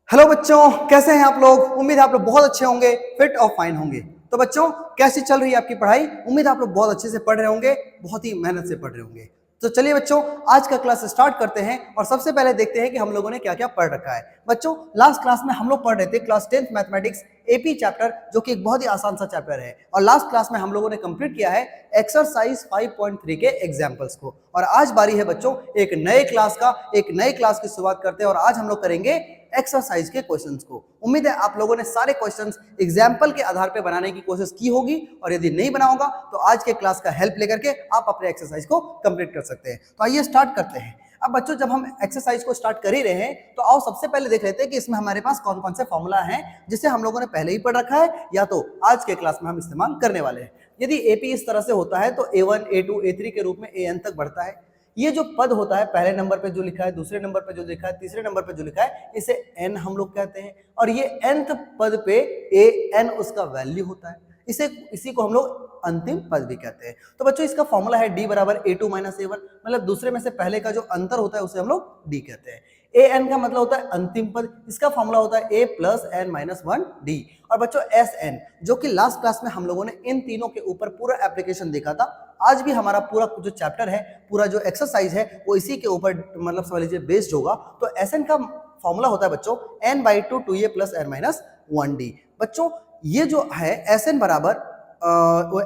Hello बच्चों, कैसे हैं आप लोग। उम्मीद है आप लोग बहुत अच्छे होंगे, फिट और फाइन होंगे। तो बच्चों, कैसी चल रही है आपकी पढ़ाई। उम्मीद है आप लोग बहुत अच्छे से पढ़ रहे होंगे, बहुत ही मेहनत से पढ़ रहे होंगे। तो चलिए बच्चों, आज का क्लास स्टार्ट करते हैं और सबसे पहले देखते हैं कि हम लोगों ने क्या क्या पढ़ रखा है। बच्चों, लास्ट क्लास में हम लोग पढ़ रहे थे class 10th mathematics AP chapter, जो कि एक बहुत ही आसान सा चैप्टर है। और लास्ट क्लास में हम लोगों ने कंप्लीट किया है एक्सरसाइज 5.3 के एग्जाम्पल्स को। और आज बारी है बच्चों एक नए क्लास की शुरुआत करते हैं। और आज हम लोग करेंगे एक्सरसाइज के क्वेश्चंस को। उम्मीद है आप लोगों ने सारे क्वेश्चंस एग्जाम्पल के आधार पर बनाने की कोशिश की होगी, और यदि नहीं बना होगा तो आज के क्लास का हेल्प लेकर के आप अपने एक्सरसाइज को कंप्लीट कर सकते हैं। तो आइए स्टार्ट करते हैं। अब बच्चों, जब हम एक्सरसाइज को स्टार्ट कर ही रहे हैं तो आओ सबसे पहले देख लेते हैं कि इसमें हमारे पास कौन कौन से फॉर्मूला हैं जिसे हम लोगों ने पहले ही पढ़ रखा है या तो आज के क्लास में हम इस्तेमाल करने वाले हैं। यदि एपी इस तरह से होता है तो A1 A2 A3 के रूप में an तक बढ़ता है। ये जो पद होता है, पहले नंबर पे जो लिखा है, दूसरे नंबर पे जो लिखा है, तीसरे नंबर पे जो लिखा है, इसे n हम लोग कहते हैं। और ये nth पद पे an उसका वैल्यू होता है। इसी को हम लोग अंतिम पद भी कहते हैं। तो बच्चों, इसका फॉर्मूला है d बराबर A2 माइनस A1, मतलब दूसरे में से पहले का जो अंतर होता है उसे हम लोग d कहते हैं। an का मतलब होता है अंतिम पद, इसका फॉर्मूला होता है a plus n minus 1d। और बच्चों, sn जो कि लास्ट क्लास में हम लोगों ने इन तीनों के ऊपर पूरा एप्लीकेशन देखा था। आज भी हमारा पूरा जो चैप्टर है, पूरा जो एक्सरसाइज है, वो इसी के ऊपर मतलब समझ लीजिए बेस्ड होगा। तो sn का फॉर्मूला होता है बच्चों n/2 2a plus n minus 1d। बच्चों, ये जो है sn बराबर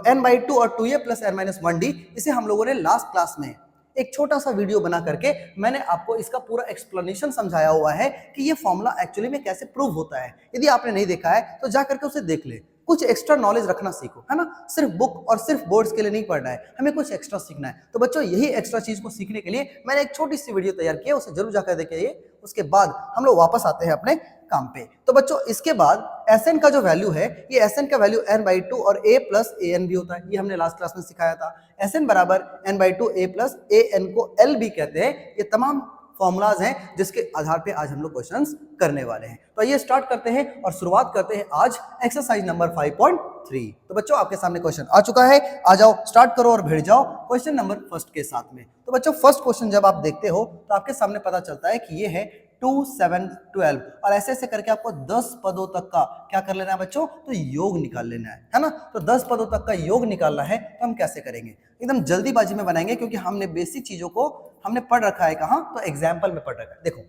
n/2 और 2a plus n minus 1d, इसे हम लोगों ने लास्ट क्लास में एक छोटा सा वीडियो बना करके मैंने आपको इसका पूरा एक्सप्लेनेशन समझाया हुआ है कि ये फॉर्मूला एक्चुअली में कैसे प्रूव होता है। यदि आपने नहीं देखा है तो जा करके उसे देख ले, कुछ एक्स्ट्रा नॉलेज रखना सीखो, है ना। सिर्फ बुक और सिर्फ बोर्ड्स के लिए नहीं पढ़ना है, हमें कुछ एक्स्ट्रा सीखना है। तो बच्चों, यही एक्स्ट्रा चीज को सीखने के लिए मैंने एक छोटी सी वीडियो तैयार की है, उसे जरूर जाकर देखिए। उसके बाद हम लोग वापस आते हैं अपने काम पे। तो बच्चों, इसके बाद Sn का जो वैल्यू है, ये Sn का वैल्यू n/2 और a प्लस an भी होता है। ये हमने लास्ट क्लास में सिखाया था। Sn बराबर n/2 a प्लस an को L भी कहते हैं। ये तमाम फॉर्मूलाज हैं जिसके आधार पे आज हम लोग क्वेश्चंस करने वाले हैं। तो आइए स्टार्ट करते हैं और शुरुआत करते हैं आज एक्सरसाइज नंबर 5.3। तो बच्चों, आपके सामने क्वेश्चन आ चुका है, आ जाओ स्टार्ट करो और भिड़ जाओ क्वेश्चन नंबर फर्स्ट के साथ में। तो बच्चों, फर्स्ट क्वेश्चन जब आप देखते हो तो आपके सामने पता चलता है कि ये है 2 7 12, और ऐसे ऐसे करके आपको 10 पदों तक का क्या कर लेना है बच्चों, तो योग निकाल लेना है ना। तो 10 पदों तक का योग निकालना है तो हम कैसे करेंगे, एकदम जल्दीबाजी में बनाएंगे, क्योंकि हमने बेसिक चीजों को हमने पढ़ रखा है कहाँ, तो एग्जाम्पल में पढ़ रखा है। देखो,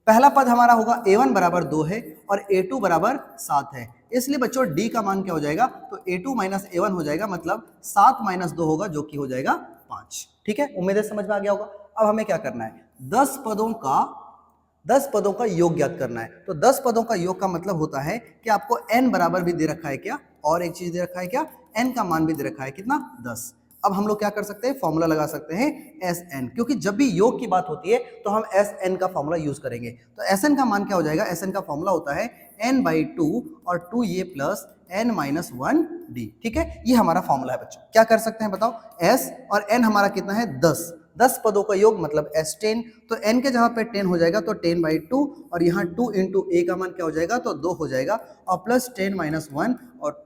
पहला पद हमारा होगा A1 बराबर 2 है और A2 बराबर 7 है। इसलिए बच्चों, D का मान क्या हो जाएगा, तो A2 माइनस A1 हो जाएगा, मतलब 7 माइनस 2 होगा, जो कि हो जाएगा 5। ठीक है, उम्मीद है समझ में आ गया होगा। अब हमें क्या करना है, 10 पदों का योग ज्ञात करना है। तो 10 पदों का योग का मतलब होता है कि आपको n बराबर भी दे रखा है क्या, और एक चीज दे रखा है क्या, n का मान भी दे रखा है, कितना, 10। अब हम लोग क्या कर सकते हैं, फॉर्मूला लगा सकते हैं Sn, क्योंकि जब भी योग की बात होती है तो हम Sn का फॉर्मूला यूज करेंगे। तो Sn का मान क्या हो जाएगा, Sn का फॉर्मूला होता है n/2 और 2a plus n minus 1d। ठीक है, ये हमारा फॉर्मूला है बच्चों। क्या कर सकते हैं बताओ, s और n हमारा कितना है, 10 पदों का योग मतलब S10। तो n के जगह पे 10 हो जाएगा तो 10/2, और यहाँ 2 इंटू a का मान क्या हो जाएगा, तो 2 हो जाएगा, और प्लस 10 माइनस 1, और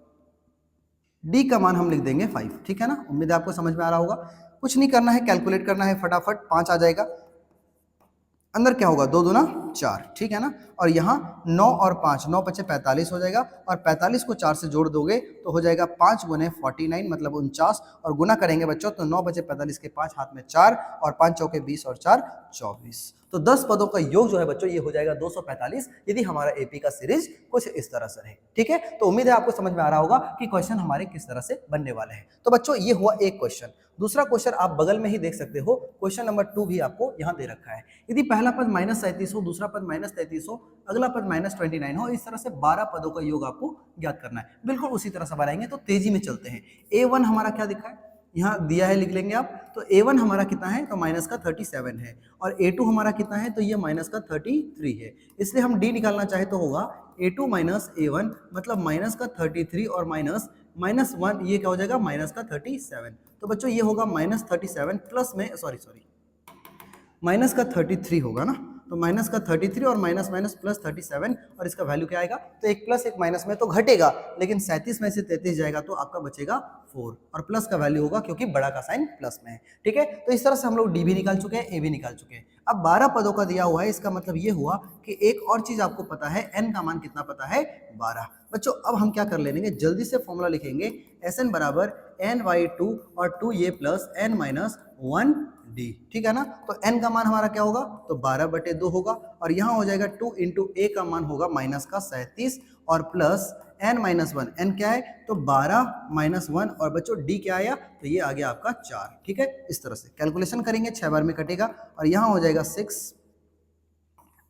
d का मान हम लिख देंगे 5। ठीक है ना, उम्मीद है आपको समझ में आ रहा होगा। कुछ नहीं करना है, कैलकुलेट करना है फटाफट, 5 आ जाएगा। अंदर क्या होगा, 2 दूना 4, ठीक है ना। और यहाँ 9 और 5, 9 पचे 45 हो जाएगा, और 45 को 4 से जोड़ दोगे तो हो जाएगा 5 गुने 49, मतलब 49, और गुना करेंगे बच्चों तो 9 बचे 45 के 5, हाथ में 4, और 5 चौके 20 और 4 24। तो 10 पदों का योग जो है बच्चों, ये हो जाएगा 245, यदि हमारा एपी का सीरीज कुछ इस तरह से रहे। ठीक है, तो उम्मीद है आपको समझ में आ रहा होगा कि क्वेश्चन हमारे किस तरह से बनने वाले हैं। तो बच्चों, ये हुआ एक क्वेश्चन। दूसरा क्वेश्चन आप बगल में ही देख सकते हो, क्वेश्चन नंबर 2 भी आपको यहाँ दे रखा है। यदि पहला पद -37 हो, दूसरा पद -33 हो, अगला पद -29 हो, इस तरह से 12 पदों का योग आपको ज्ञात करना है। बिल्कुल उसी तरह से बनाएंगे। तो तेजी में चलते हैं। A1 हमारा क्या दिखा है, यहाँ दिया है, लिख लेंगे आप। तो A1 हमारा कितना है, तो माइनस का 37 है, और A2 हमारा कितना है, तो ये माइनस का 33 है। इसलिए हम D निकालना चाहे तो होगा A2 माइनस A1, मतलब माइनस का 33 और माइनस 1, ये क्या हो जाएगा, माइनस का 37। तो बच्चों, ये होगा -37 प्लस में, सॉरी माइनस का 33 होगा ना, तो माइनस का 33 और माइनस माइनस प्लस 37 और इसका वैल्यू क्या आएगा, तो एक प्लस एक माइनस में तो घटेगा, लेकिन 37 में से 33 जाएगा तो आपका बचेगा 4 और प्लस का वैल्यू होगा क्योंकि बड़ा का साइन प्लस में है। ठीक है, तो इस तरह से हम लोग डी भी निकाल चुके हैं, ए भी निकाल चुके हैं। अब 12 पदों का दिया हुआ है, इसका मतलब ये हुआ कि एक और चीज आपको पता है, एन का मान कितना पता है, 12। बच्चों अब हम क्या कर लेंगे, जल्दी से फॉर्मूला लिखेंगे, एस एन बराबर एन बाई 2 और 2 ये प्लस एन माइनस 1 डी। ठीक है ना, तो n का मान हमारा क्या होगा, तो 12/2 होगा और यहाँ हो जाएगा 2 इंटू ए का मान होगा माइनस का 37 और प्लस n माइनस 1, n क्या है, तो 12 माइनस 1 और बच्चों d क्या आया, तो ये आ गया आपका 4। ठीक है, इस तरह से कैलकुलेशन करेंगे, 6 बार में कटेगा और यहाँ हो जाएगा 6,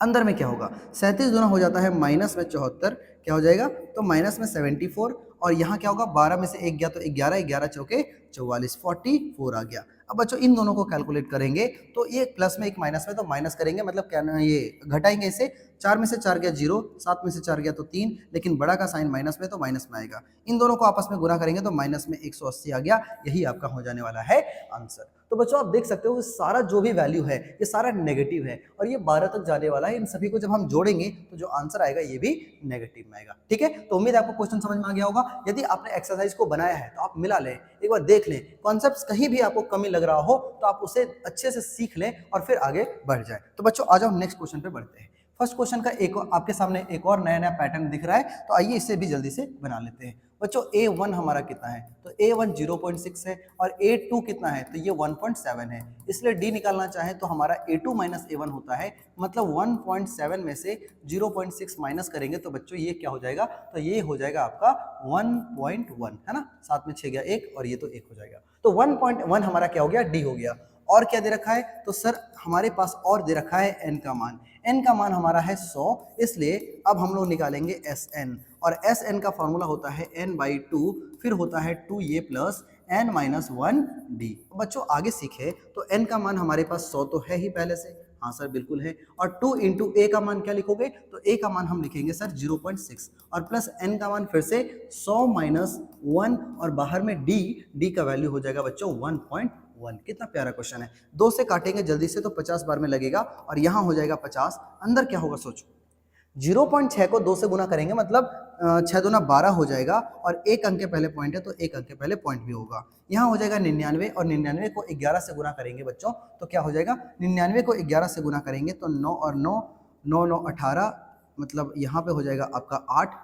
अंदर में क्या होगा, 37 गुना हो जाता है माइनस में 74, क्या हो जाएगा, तो माइनस में 74 और यहाँ क्या होगा, 12 में से 1 गया तो 11, 11 चौके 44, 44 आ गया। अब बच्चों इन दोनों को कैलकुलेट करेंगे तो ये प्लस में एक माइनस में, तो माइनस करेंगे मतलब क्या ना, ये घटाएंगे इसे, 4 में से 4 गया 0, 7 में से 4 गया तो 3, लेकिन बड़ा का साइन माइनस में तो माइनस में आएगा। इन दोनों को आपस में गुना करेंगे तो माइनस में 180 आ गया, यही आपका हो जाने वाला है आंसर। तो बच्चों आप देख सकते हो सारा जो भी वैल्यू है ये सारा नेगेटिव है और ये 12 तक जाने वाला है, इन सभी को जब हम जोड़ेंगे तो जो आंसर आएगा ये भी नेगेटिव में आएगा। ठीक है, तो उम्मीद है आपको क्वेश्चन समझ में आ गया होगा। यदि आपने एक्सरसाइज को बनाया है तो आप मिला लें, एक बार देख लें, कॉन्सेप्ट्स कहीं भी आपको कमी लग रहा हो तो आप उसे अच्छे से सीख लें और फिर आगे बढ़ जाए। तो बच्चों आ जाओ नेक्स्ट क्वेश्चन पे बढ़ते हैं। फर्स्ट क्वेश्चन का एक आपके सामने एक और नया नया पैटर्न दिख रहा है, तो आइए इसे भी जल्दी से बना लेते हैं। बच्चों A1 हमारा कितना है, तो A1 0.6 है और A2 कितना है, तो ये 1.7 है, इसलिए D निकालना चाहें तो हमारा A2 माइनस A1 होता है, मतलब 1.7 में से 0.6 माइनस करेंगे तो बच्चों ये क्या हो जाएगा, तो ये हो जाएगा आपका 1.1, है ना, 7 में 6 गया 1 और ये तो 1 हो जाएगा, तो 1.1 हमारा क्या हो गया, D हो गया। और क्या दे रखा है, तो सर हमारे पास और दे रखा है n का मान, n का मान हमारा है 100, इसलिए अब हम लोग निकालेंगे Sn और Sn का फॉर्मूला होता है n/2, फिर होता है 2 ये प्लस n माइनस 1 डी। बच्चों आगे सीखे तो n का मान हमारे पास 100 तो है ही पहले से, हाँ सर बिल्कुल है, और 2 इंटू ए का मान क्या लिखोगे, तो a का मान हम लिखेंगे सर 0.6 और प्लस n का मान फिर से 100 माइनस 1 और बाहर में d का वैल्यू हो जाएगा बच्चों 1.1। कितना प्यारा क्वेश्चन है, 2 से काटेंगे जल्दी से तो 50 बार में लगेगा और यहाँ हो जाएगा 50, अंदर क्या होगा सोचो, 0.6 को 2 से गुना करेंगे मतलब 6 दूना 12 हो जाएगा और एक अंक के पहले पॉइंट है तो एक अंक के पहले पॉइंट भी होगा। यहाँ हो जाएगा 99 और 99 को 11 से गुना करेंगे बच्चों तो क्या हो जाएगा, 99 को 11 से गुना करेंगे तो 9 और 9, 9 9 18, मतलब यहाँ पे हो जाएगा आपका 8,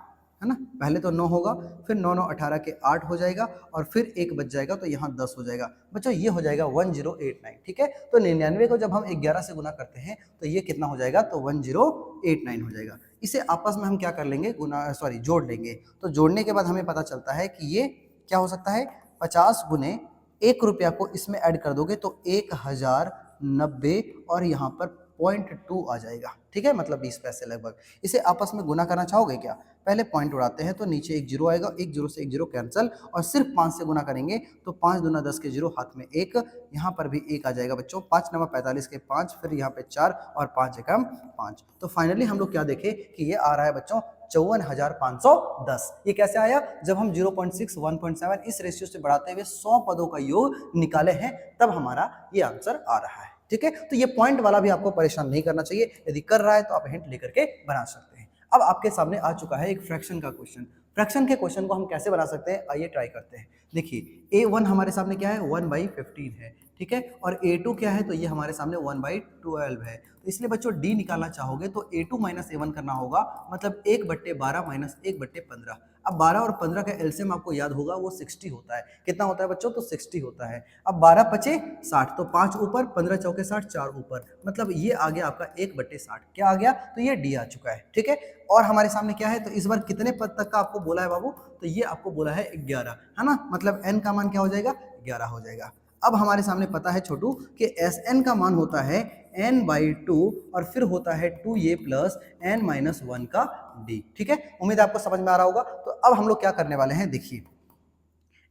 है ना, पहले तो 9 होगा, फिर 9 9 18 के 8 हो जाएगा और फिर एक बच जाएगा तो यहाँ 10 हो जाएगा बच्चों, ये हो जाएगा 1089। ठीक है, तो 99 को जब हम 11 से गुना करते हैं तो ये कितना हो जाएगा, तो 1089 हो जाएगा। इसे आपस में हम क्या कर लेंगे, जोड़ लेंगे, तो जोड़ने के बाद हमें पता चलता है कि ये क्या हो सकता है, 50 गुने 1 रुपया को इसमें ऐड कर दोगे तो 1090 और यहाँ पर 0.2 आ जाएगा। ठीक है, मतलब 20 पैसे लगभग। इसे आपस में गुना करना चाहोगे क्या, पहले पॉइंट उड़ाते हैं तो नीचे एक जीरो आएगा, एक जीरो से एक जीरो कैंसिल और सिर्फ 5 से गुना करेंगे तो 5 दूना 10 के जीरो, हाथ में 1, यहाँ पर भी 1 आ जाएगा बच्चों, 5 9 45 के 5, फिर यहाँ पे 4 और 5 एकम 5। तो फाइनली हम लोग क्या देखें कि ये आ रहा है बच्चों 54,510। ये कैसे आया, जब हम 0.6 1.7 इस रेशियो से बढ़ाते हुए 100 पदों का योग निकाले हैं तब हमारा ये आंसर आ रहा है। ठीक है, तो ये पॉइंट वाला भी आपको परेशान नहीं करना चाहिए, यदि कर रहा है तो आप हिंट लेकर के बना सकते हैं। अब आपके सामने आ चुका है एक फ्रैक्शन का क्वेश्चन। फ्रैक्शन के क्वेश्चन को हम कैसे बना सकते हैं, आइए ट्राई करते हैं। देखिए A1 हमारे सामने क्या है, 1/15 है, ठीक है, और A2 क्या है, तो ये हमारे सामने 1/12 है। तो इसलिए बच्चों D निकालना चाहोगे तो A2 माइनस A1 करना होगा, मतलब 1/12 माइनस 1/15। अब 12 और 15 का एलसीएम आपको याद होगा वो 60 होता है, कितना होता है बच्चों, तो 60 होता है। अब 12 पचे 60, तो 5 ऊपर, 15 चौके 60, 4 ऊपर, मतलब ये आ गया आपका 1/60, क्या आ गया, तो ये D आ चुका है। ठीक है, और हमारे सामने क्या है, तो इस बार कितने पद तक का आपको बोला है बाबू, तो ये आपको बोला है 11, है ना, मतलब n का मान क्या हो जाएगा, 11 हो जाएगा। अब हमारे सामने पता है छोटू कि Sn का मान होता है n/2 और फिर होता है 2 ये प्लस n माइनस 1 का d। ठीक है, उम्मीद आपको समझ में आ रहा होगा। तो अब हम लोग क्या करने वाले हैं, देखिए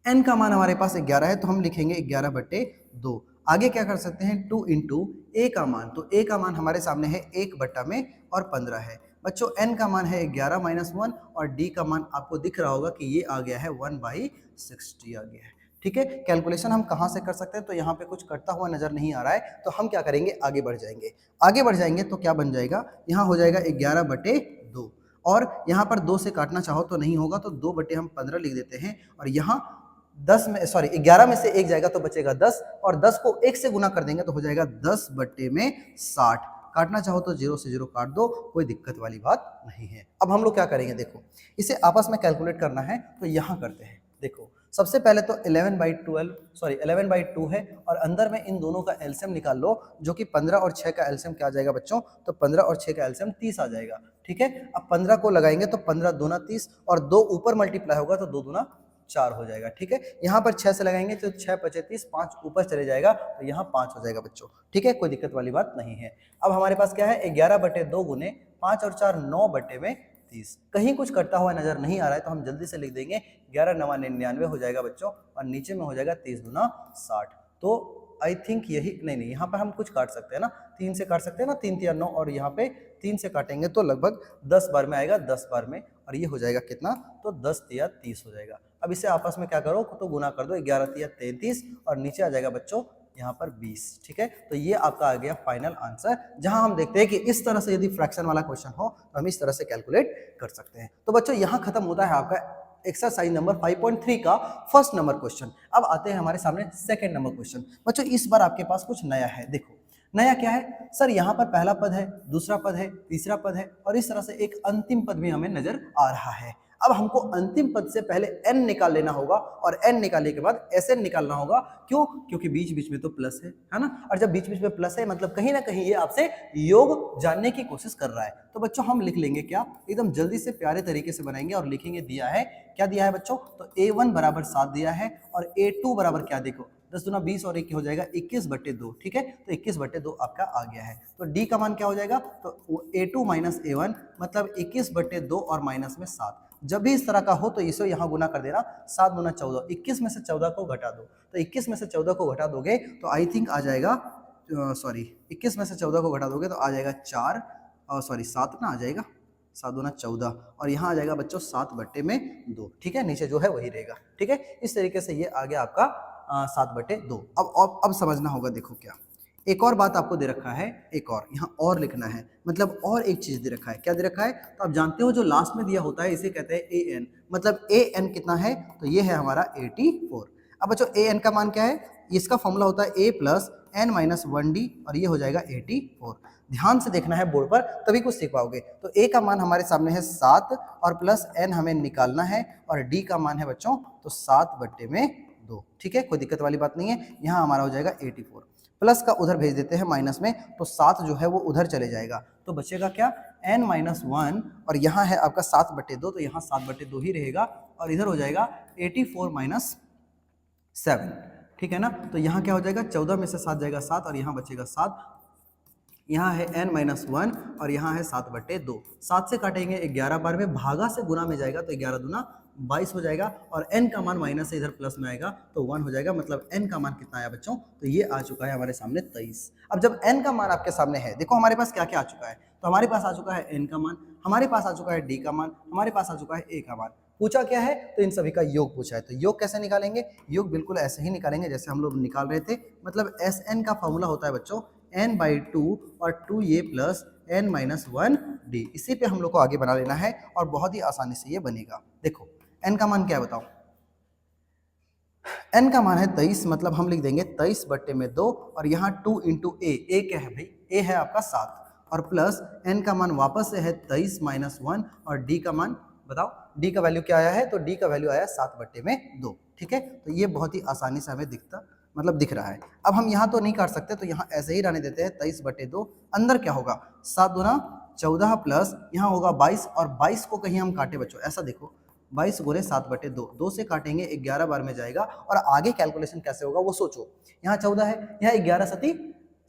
n का मान हमारे पास 11 है तो हम लिखेंगे 11/2। आगे क्या कर सकते हैं, 2 इंटू a का मान, तो a का मान हमारे सामने है 1/15 है बच्चों। n का मान है 11 माइनस 1 और d का मान आपको दिख रहा होगा कि ये आ गया है 1/60 आ गया है। ठीक है, कैलकुलेशन हम कहाँ से कर सकते हैं, तो यहाँ पे कुछ करता हुआ नजर नहीं आ रहा है, तो हम क्या करेंगे, आगे बढ़ जाएंगे। आगे बढ़ जाएंगे तो क्या बन जाएगा, यहाँ हो जाएगा 11/2, और यहाँ पर 2 से काटना चाहो तो नहीं होगा, तो 2 बटे हम 15 लिख देते हैं, और यहाँ 11 में से 1 जाएगा तो बचेगा 10, और 10 को 1 से गुना कर देंगे तो हो जाएगा 10/60। काटना चाहो तो 0 से 0 काट दो, कोई दिक्कत वाली बात नहीं है। अब हम लोग क्या करेंगे, देखो इसे आपस में कैलकुलेट करना है, तो यहाँ करते हैं। देखो सबसे पहले तो 11/2 है, और अंदर में इन दोनों का एलसीएम निकाल लो, जो कि 15 और 6 का एलसीएम क्या आ जाएगा बच्चों, तो 15 और 6 का एलसीएम 30 आ जाएगा। ठीक है, अब 15 को लगाएंगे तो 15 दूना 30, और 2 ऊपर मल्टीप्लाई होगा तो 2 दूना 4 हो जाएगा। ठीक है, यहाँ पर 6 से लगाएंगे तो 6 × 5 = 30, 5 ऊपर चले जाएगा तो यहाँ 5 हो जाएगा बच्चों। ठीक है, कोई दिक्कत वाली बात नहीं है। अब हमारे पास क्या है, 11/2 गुने 5 और 4 9/30। कहीं कुछ करता हुआ नजर नहीं आ रहा है, तो हम जल्दी से लिख देंगे 11 × 9 = 99 हो जाएगा बच्चों, और नीचे में हो जाएगा 30 दूना 60। तो आई थिंक यही नहीं, यहाँ पर हम कुछ काट सकते हैं ना, 3 से काट सकते हैं ना, 3 × 3 = 9, और यहाँ पे 3 से काटेंगे तो लगभग 10 बार में आएगा, 10 बार में, और ये हो जाएगा कितना, तो 10 × 3 = 30 हो जाएगा। अब इसे आपस में क्या करो, तो गुना कर दो, 11 × 3 = 33, और नीचे आ जाएगा बच्चों यहाँ पर 20। ठीक है, तो ये आपका आ गया फाइनल आंसर, जहां हम देखते हैं कि इस तरह से यदि फ्रैक्शन वाला क्वेश्चन हो तो हम इस तरह से कैलकुलेट कर सकते हैं। तो बच्चों यहाँ खत्म होता है आपका एक्सरसाइज नंबर 5.3 का फर्स्ट नंबर क्वेश्चन। अब आते हैं हमारे सामने सेकंड नंबर क्वेश्चन। बच्चों इस बार आपके पास कुछ नया है। देखो नया क्या है सर, यहाँ पर पहला पद है, दूसरा पद है, तीसरा पद है, और इस तरह से एक अंतिम पद भी हमें नजर आ रहा है। अब हमको अंतिम पद से पहले n निकाल लेना होगा, और n निकालने के बाद Sn निकालना होगा। क्यों? क्योंकि बीच बीच में तो प्लस है ना, और जब बीच बीच में प्लस है मतलब कहीं ना कहीं ये आपसे योग जानने की कोशिश कर रहा है। तो बच्चों हम लिख लेंगे क्या, एकदम जल्दी से प्यारे तरीके से बनाएंगे और लिखेंगे। दिया है, क्या दिया है बच्चों, तो A1 बराबर 7 दिया है, और A2 बराबर क्या, देखो 10 दूना 20 और 1 हो जाएगा 21/2। ठीक है, तो 21/2 आपका आ गया है। तो D का मान क्या हो जाएगा, तो A2 - A1 मतलब 21/2 और माइनस में 7। जब भी इस तरह का हो तो इसे यहाँ गुना कर देना, 7 दूना 14, 21 में से 14 को घटा दो, तो 21 में से 14 को घटा दोगे तो आई थिंक आ जाएगा, 21 में से 14 को घटा दोगे तो आ जाएगा 7 ना आ जाएगा, 7 दूना 14, और यहाँ आ जाएगा बच्चों 7/2। ठीक है, नीचे जो है वही रहेगा। ठीक है, इस तरीके से ये आ गया आपका 7/2। अब समझना होगा, देखो क्या एक और बात आपको दे रखा है, एक और यहाँ और लिखना है, मतलब और एक चीज दे रखा है। क्या दे रखा है, तो आप जानते हो जो लास्ट में दिया होता है इसे कहते हैं an, मतलब an कितना है, तो ये है हमारा 84। अब बच्चों an का मान क्या है, इसका फॉर्मूला होता है a + n - 1d, और ये हो जाएगा 84। ध्यान से देखना है बोर्ड पर, तभी कुछ सीख पाओगे। तो a का मान हमारे सामने है 7, और प्लस n हमें निकालना है, और d का मान है बच्चों तो 7/2। ठीक है, कोई दिक्कत वाली बात नहीं है। यहाँ हमारा हो जाएगा 84, प्लस का उधर भेज देते हैं माइनस में, तो 7 जो है वो उधर चले जाएगा, तो बचेगा क्या, n - 1, और यहाँ है आपका 7/2, तो यहाँ 7/2 ही रहेगा, और इधर हो जाएगा 84 - 7। ठीक है ना, तो यहाँ क्या हो जाएगा, 14 में से 7 जाएगा 7, और यहाँ बचेगा 7। यहाँ है n - 1, और यहाँ है 7/2। 7 से काटेंगे 11 बार में, भागा से गुना में जाएगा तो 11 दूना 22 हो जाएगा, और n का मान माइनस से इधर प्लस में आएगा तो 1 हो जाएगा, मतलब n का मान कितना आया बच्चों, तो ये आ चुका है हमारे सामने 23। अब जब n का मान आपके सामने है, देखो हमारे पास क्या क्या आ चुका है, तो हमारे पास आ चुका है n का मान, हमारे पास आ चुका है d का मान, हमारे पास आ चुका है a का मान। पूछा क्या है, तो इन सभी का योग पूछा है। तो योग कैसे निकालेंगे, योग बिल्कुल ऐसे ही निकालेंगे जैसे हम लोग निकाल रहे थे। मतलब Sn का फॉर्मूला होता है बच्चों n/2 और 2a + n - 1d। इसी पे हम लोग को आगे बना लेना है, और बहुत ही आसानी से ये बनेगा। देखो n का मान क्या है बताओ, n का मान है 23, मतलब हम लिख देंगे 23/2, और यहाँ 2 × a क्या है भाई, a है आपका 7, और प्लस n का मान वापस से है 23 - 1, और d का मान बताओ, d का वैल्यू क्या आया है, तो d का वैल्यू आया 7/2। ठीक है, तो ये बहुत ही आसानी से हमें दिख रहा है। अब हम यहाँ तो नहीं काट सकते, तो यहाँ ऐसे ही रहने देते हैं 23/2। अंदर क्या होगा, 7 दूना 14 प्लस यहाँ होगा 22, और 22 को कहीं हम काटे बच्चों, ऐसा देखो 22 × 7/2, 2 से काटेंगे 11 बार में जाएगा, और आगे कैलकुलेशन कैसे होगा वो सोचो। यहाँ 14 है, यहाँ 11 × 7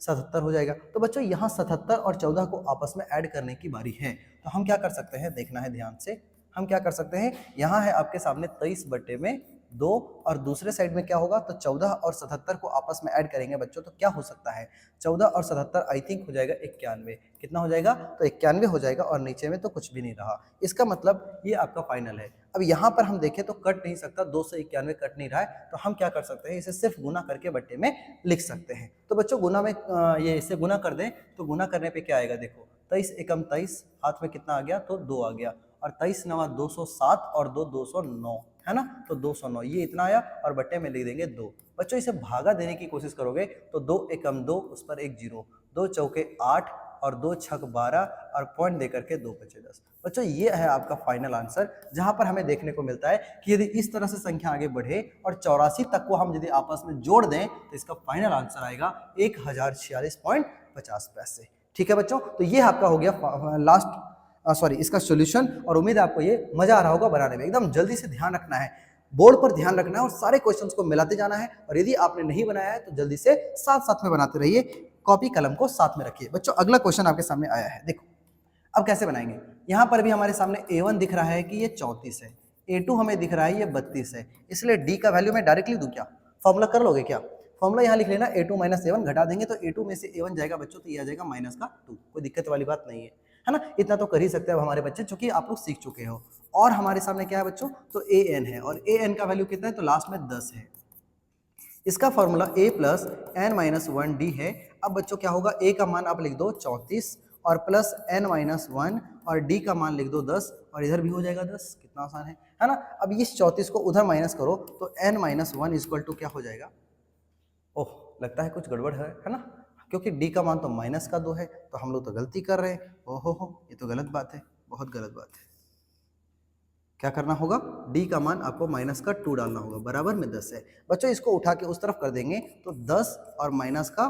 = 77 हो जाएगा। तो बच्चों यहाँ 77 और 14 को आपस में ऐड करने की बारी है। तो हम क्या कर सकते हैं, देखना है ध्यान से, हम क्या कर सकते हैं, यहाँ है आपके सामने 23/2, 2 और दूसरे साइड में क्या होगा, तो 14 और 77 को आपस में ऐड करेंगे बच्चों, तो क्या हो सकता है, 14 और 77 आई थिंक हो जाएगा 91। कितना हो जाएगा, तो 91 हो जाएगा और नीचे में तो कुछ भी नहीं रहा। इसका मतलब ये आपका फाइनल है। अब यहाँ पर हम देखें तो कट नहीं सकता, 2 से 91 कट नहीं रहा है, तो हम क्या कर सकते हैं, इसे सिर्फ गुना करके बट्टे में लिख सकते हैं। तो बच्चों गुना में ये इसे गुना कर दें तो गुना करने पे क्या आएगा, देखो 23 एकम 23, हाथ में कितना आ गया, तो 2 आ गया, और 23 नवा 207 और 2 209 है ना, तो 209 ये इतना आया और बट्टे में लिख देंगे 2। बच्चों इसे भागा देने की कोशिश करोगे तो 2 एकम 2, उस पर एक 0, 2 चौके 8 और 2 छक 12 और पॉइंट देकर के 2 बचे 10। बच्चों ये है आपका फाइनल आंसर, जहां पर हमें देखने को मिलता है कि यदि इस तरह से संख्या आगे बढ़े और 84 तक को हम यदि आपस में जोड़ दें तो इसका फाइनल आंसर आएगा 1046.50 पैसे। ठीक है बच्चों, तो ये आपका हो गया लास्ट इसका सॉल्यूशन, और उम्मीद है आपको ये मजा आ रहा होगा बनाने में। एकदम जल्दी से ध्यान रखना है, बोर्ड पर ध्यान रखना है और सारे क्वेश्चंस को मिलाते जाना है, और यदि आपने नहीं बनाया है तो जल्दी से साथ साथ में बनाते रहिए, कॉपी कलम को साथ में रखिए। बच्चों अगला क्वेश्चन आपके सामने आया है, देखो अब कैसे बनाएंगे। यहाँ पर भी हमारे सामने A1 दिख रहा है कि ये 34 है, A2 हमें दिख रहा है ये 32 है, इसलिए D का वैल्यू मैं डायरेक्टली दूं क्या, फॉर्मूला कर लोगे क्या, फॉर्मूला यहाँ लिख लेना, A2 माइनस A1 घटा देंगे तो A2 में से A1 जाएगा बच्चों, तो ये आ जाएगा माइनस का 2, कोई दिक्कत वाली बात नहीं है ना, इतना तो कर ही सकते हैं हमारे बच्चे, चूंकि आप लोग सीख चुके हो। और हमारे सामने क्या है बच्चों, तो AN है, और AN का वैल्यू कितना है, तो लास्ट में 10 है। इसका formula A plus N minus 1 D है। अब बच्चों क्या होगा, A का मान आप लिख दो 34 और प्लस N माइनस 1 और D का मान लिख दो 10, और इधर भी हो जाएगा 10, कितना आसान है ना। अब इस 34 को उधर माइनस करो तो N माइनस 1 इक्वल टू क्या हो जाएगा, ओह लगता है कुछ गड़बड़ है ना, क्योंकि D का मान तो माइनस का 2 है, तो हम लोग तो गलती कर रहे हैं, ओहो ये तो गलत बात है, बहुत गलत बात है। क्या करना होगा, D का मान आपको माइनस का 2 डालना होगा, बराबर में 10 है। बच्चों इसको उठा के उस तरफ कर देंगे तो 10 और माइनस का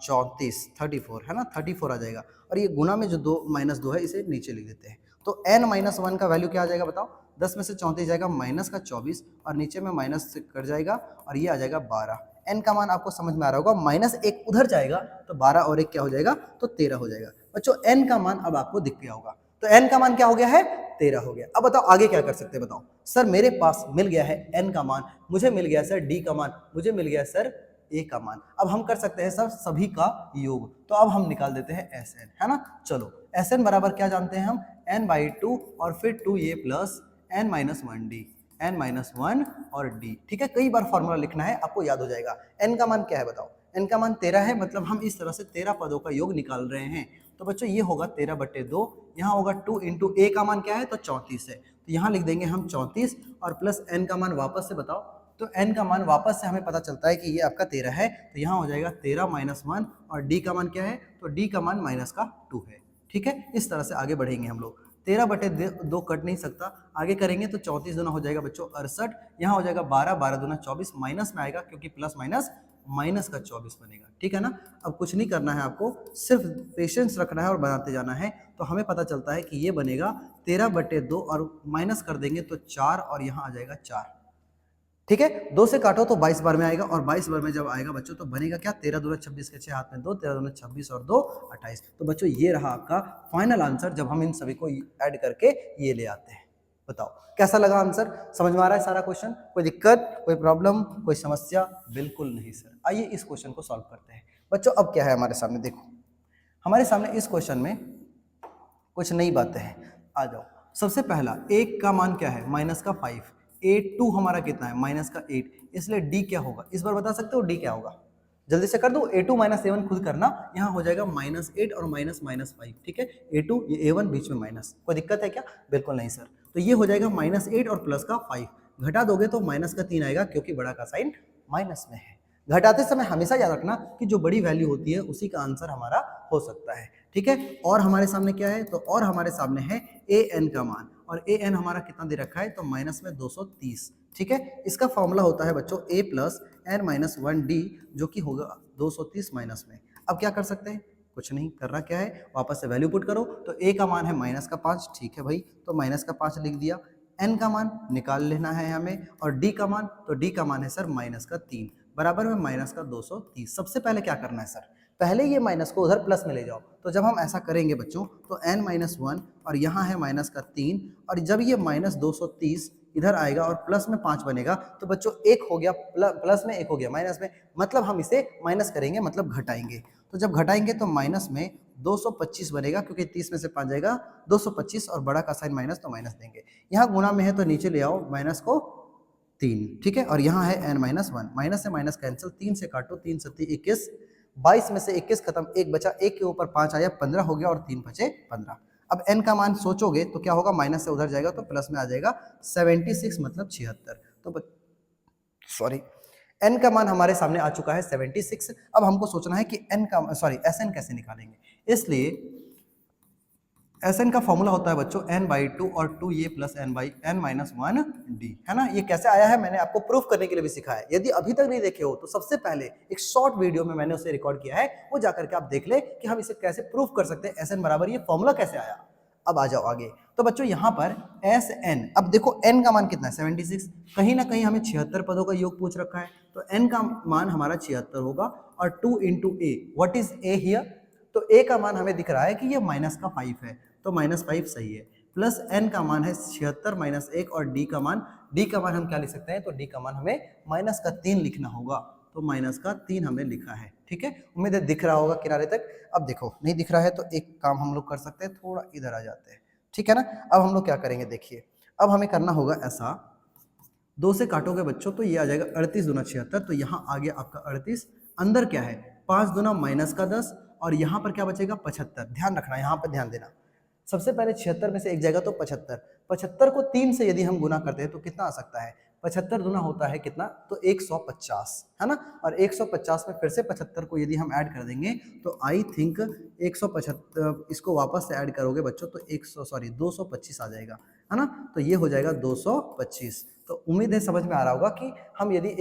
34 34 है ना, 34 आ जाएगा, और ये गुना में जो 2 माइनस 2 है इसे नीचे लिख देते हैं। तो N माइनस 1 का वैल्यू क्या आ जाएगा बताओ, 10 में से 34 जाएगा माइनस का 24, और नीचे में माइनस से कट जाएगा और ये आ जाएगा 12। N का मान आपको समझ में आ रहा होगा, माइनस 1 उधर जाएगा तो 12 और 1 क्या हो जाएगा, तो 13 हो जाएगा। बच्चों N का मान अब आपको दिख गया होगा, तो N का मान क्या हो गया है, 13 हो गया। अब बताओ आगे क्या कर सकते हैं, बताओ सर मेरे पास मिल गया है N का मान, मुझे मिल गया सर D का मान, मुझे मिल गया सर A का मान। अब हम कर सकते हैं सर सभी का योग, तो अब हम निकाल देते हैं SN, है ना। चलो SN बराबर क्या जानते हैं हम, N/2 और फिर 2A plus N minus 1D, N minus 1 और D। ठीक है, कई बार फॉर्मूला लिखना है, आपको याद हो जाएगा। N का मान क्या है बताओ, N का मान 13 है, मतलब हम इस तरह से 13 पदों का योग निकाल रहे हैं। तो बच्चों ये होगा 13/2, यहाँ होगा 2 इंटू A का मान क्या है, तो 34 है, तो यहाँ लिख देंगे हम 34 और प्लस N का मान वापस से बताओ, तो N का मान वापस से हमें पता चलता है कि ये आपका 13 है, तो यहाँ हो जाएगा 13 माइनस 1, और D का मान क्या है, तो D का मान माइनस का 2 है। ठीक है, इस तरह से आगे बढ़ेंगे हम लोग। 13/2 कट नहीं सकता, आगे करेंगे तो 34 दूना हो जाएगा बच्चों 68, यहाँ हो जाएगा 12, 12 दूना 24, माइनस में आएगा क्योंकि प्लस माइनस माइनस का 24 बनेगा। ठीक है ना, अब कुछ नहीं करना है आपको, सिर्फ पेशेंस रखना है और बनाते जाना है, तो हमें पता चलता है कि ये बनेगा 13/2 और माइनस कर देंगे तो 4, और यहाँ आ जाएगा 4। ठीक है, 2 से काटो तो 22 बार में आएगा, और 22 बार में जब आएगा बच्चों तो बनेगा क्या, 13 दूना 26 के 6 हाथ में 2, 13 दूना 26 और 2 28। तो बच्चों ये रहा आपका फाइनल आंसर, जब हम इन सभी को ऐड करके ये ले आते हैं। बताओ कैसा लगा आंसर, समझ में आ रहा है सारा क्वेश्चन, कोई दिक्कत, कोई प्रॉब्लम, कोई समस्या? बिल्कुल नहीं सर। आइए इस क्वेश्चन को सॉल्व करते हैं। बच्चों अब क्या है हमारे सामने, देखो हमारे सामने इस क्वेश्चन में कुछ नई बातें हैं, आ जाओ। सबसे पहला 1 का मान क्या है, माइनस का 5, A2 हमारा कितना है, माइनस का 8, इसलिए D क्या होगा, इस बार बता सकते हो D क्या होगा, जल्दी से कर दो। A2 माइनस A1 खुद करना, यहाँ हो जाएगा -8 और -5। ठीक है, A2 ये A1 बीच में माइनस, कोई दिक्कत है क्या? बिल्कुल नहीं सर। तो ये हो जाएगा -8 और प्लस का 5, घटा दोगे तो माइनस का 3 आएगा क्योंकि बड़ा का साइन माइनस में है। घटाते समय हमेशा याद रखना कि जो बड़ी वैल्यू होती है उसी का आंसर हमारा हो सकता है। ठीक है, और हमारे सामने क्या है, तो और हमारे सामने है AN का मान, और AN हमारा कितना दे रखा है, तो माइनस में 230। ठीक है, इसका फॉर्मूला होता है बच्चों A plus N minus 1D, जो कि होगा 230 माइनस में। अब क्या कर सकते हैं, कुछ नहीं करना, क्या है वापस से वैल्यू पुट करो, तो A का मान है -5, ठीक है भाई, तो -5 लिख दिया। N का मान निकाल लेना है हमें, और D का मान, तो D का मान है सर -3, बराबर में -230। सबसे पहले क्या करना है सर, पहले ये माइनस को उधर प्लस में ले जाओ, तो जब हम ऐसा करेंगे बच्चों तो N-1 और यहाँ है -3, और जब ये -230 इधर आएगा और प्लस में 5 बनेगा, तो बच्चों एक हो गया प्लस में, एक हो गया माइनस में, मतलब हम इसे माइनस करेंगे, मतलब घटाएंगे। तो जब घटाएंगे तो माइनस में 225 बनेगा, क्योंकि 30 में से 5 जाएगा 225, और बड़ा का साइन माइनस तो माइनस देंगे। यहाँ गुणा में है तो नीचे ले आओ माइनस को 3, ठीक है। और यहाँ है n माइनस 1, माइनस से माइनस कैंसिल, 3 से काटो, 3 सत्ती 21, 22 में से 21 खत्म, एक बचा, एक के ऊपर 5 आया, 15 हो गया, और 3 बचे 15। अब n का मान सोचोगे तो क्या होगा, माइनस से उधर जाएगा तो प्लस में आ जाएगा 76, मतलब 76। तो सॉरी, n का मान हमारे सामने आ चुका है 76। अब हमको सोचना है कि Sn कैसे निकालेंगे। इसलिए Sn का फॉर्मूला होता है बच्चों n/2 और 2a plus n minus 1d, है ना। ये कैसे आया है मैंने आपको प्रूफ करने के लिए भी सिखाया है। यदि अभी तक नहीं देखे हो तो सबसे पहले एक शॉर्ट वीडियो में मैंने उसे रिकॉर्ड किया है, वो जाकर के आप देख ले कि हम इसे कैसे प्रूफ कर सकते हैं, Sn बराबर ये फॉर्मूला कैसे आया। अब आ जाओ आगे। तो बच्चों यहाँ पर Sn, अब देखो n का मान कितना है 76, कहीं ना कहीं हमें 76 पदों का योग पूछ रखा है, तो n का मान हमारा 76 होगा, और 2 into A, what is a here, तो a का मान हमें दिख रहा है कि ये माइनस का 5 है, तो -5 सही है, प्लस n का मान है 76 माइनस 1, और d का मान हम क्या लिख सकते हैं, तो d का मान हमें माइनस का 3 लिखना होगा, तो माइनस का 3 हमने लिखा है, ठीक है। उम्मीद है दिख रहा होगा किनारे तक। अब देखो नहीं दिख रहा है तो एक काम हम लोग कर सकते हैं, थोड़ा इधर आ जाते हैं, ठीक है ना। अब हम लोग क्या करेंगे, देखिए अब हमें करना होगा ऐसा, 2 से काटोगे बच्चों तो ये आ जाएगा 38 दूना 76, तो यहाँ आ गया आपका 38, अंदर क्या है 5 दूना माइनस का 10, और यहाँ पर क्या बचेगा 75। ध्यान रखना, यहाँ पर ध्यान देना, सबसे पहले 76 में से एक जाएगा तो 75, 75 को 3 से यदि हम गुना करते हैं तो कितना आ सकता है, 75 गुना होता है कितना, तो 150, है ना। और 150 में फिर से 75 को यदि हम ऐड कर देंगे तो आई थिंक 175, इसको वापस से ऐड करोगे बच्चों तो 225 आ जाएगा, है ना। तो ये हो जाएगा 225। तो उम्मीद है समझ में आ रहा होगा कि हम यदि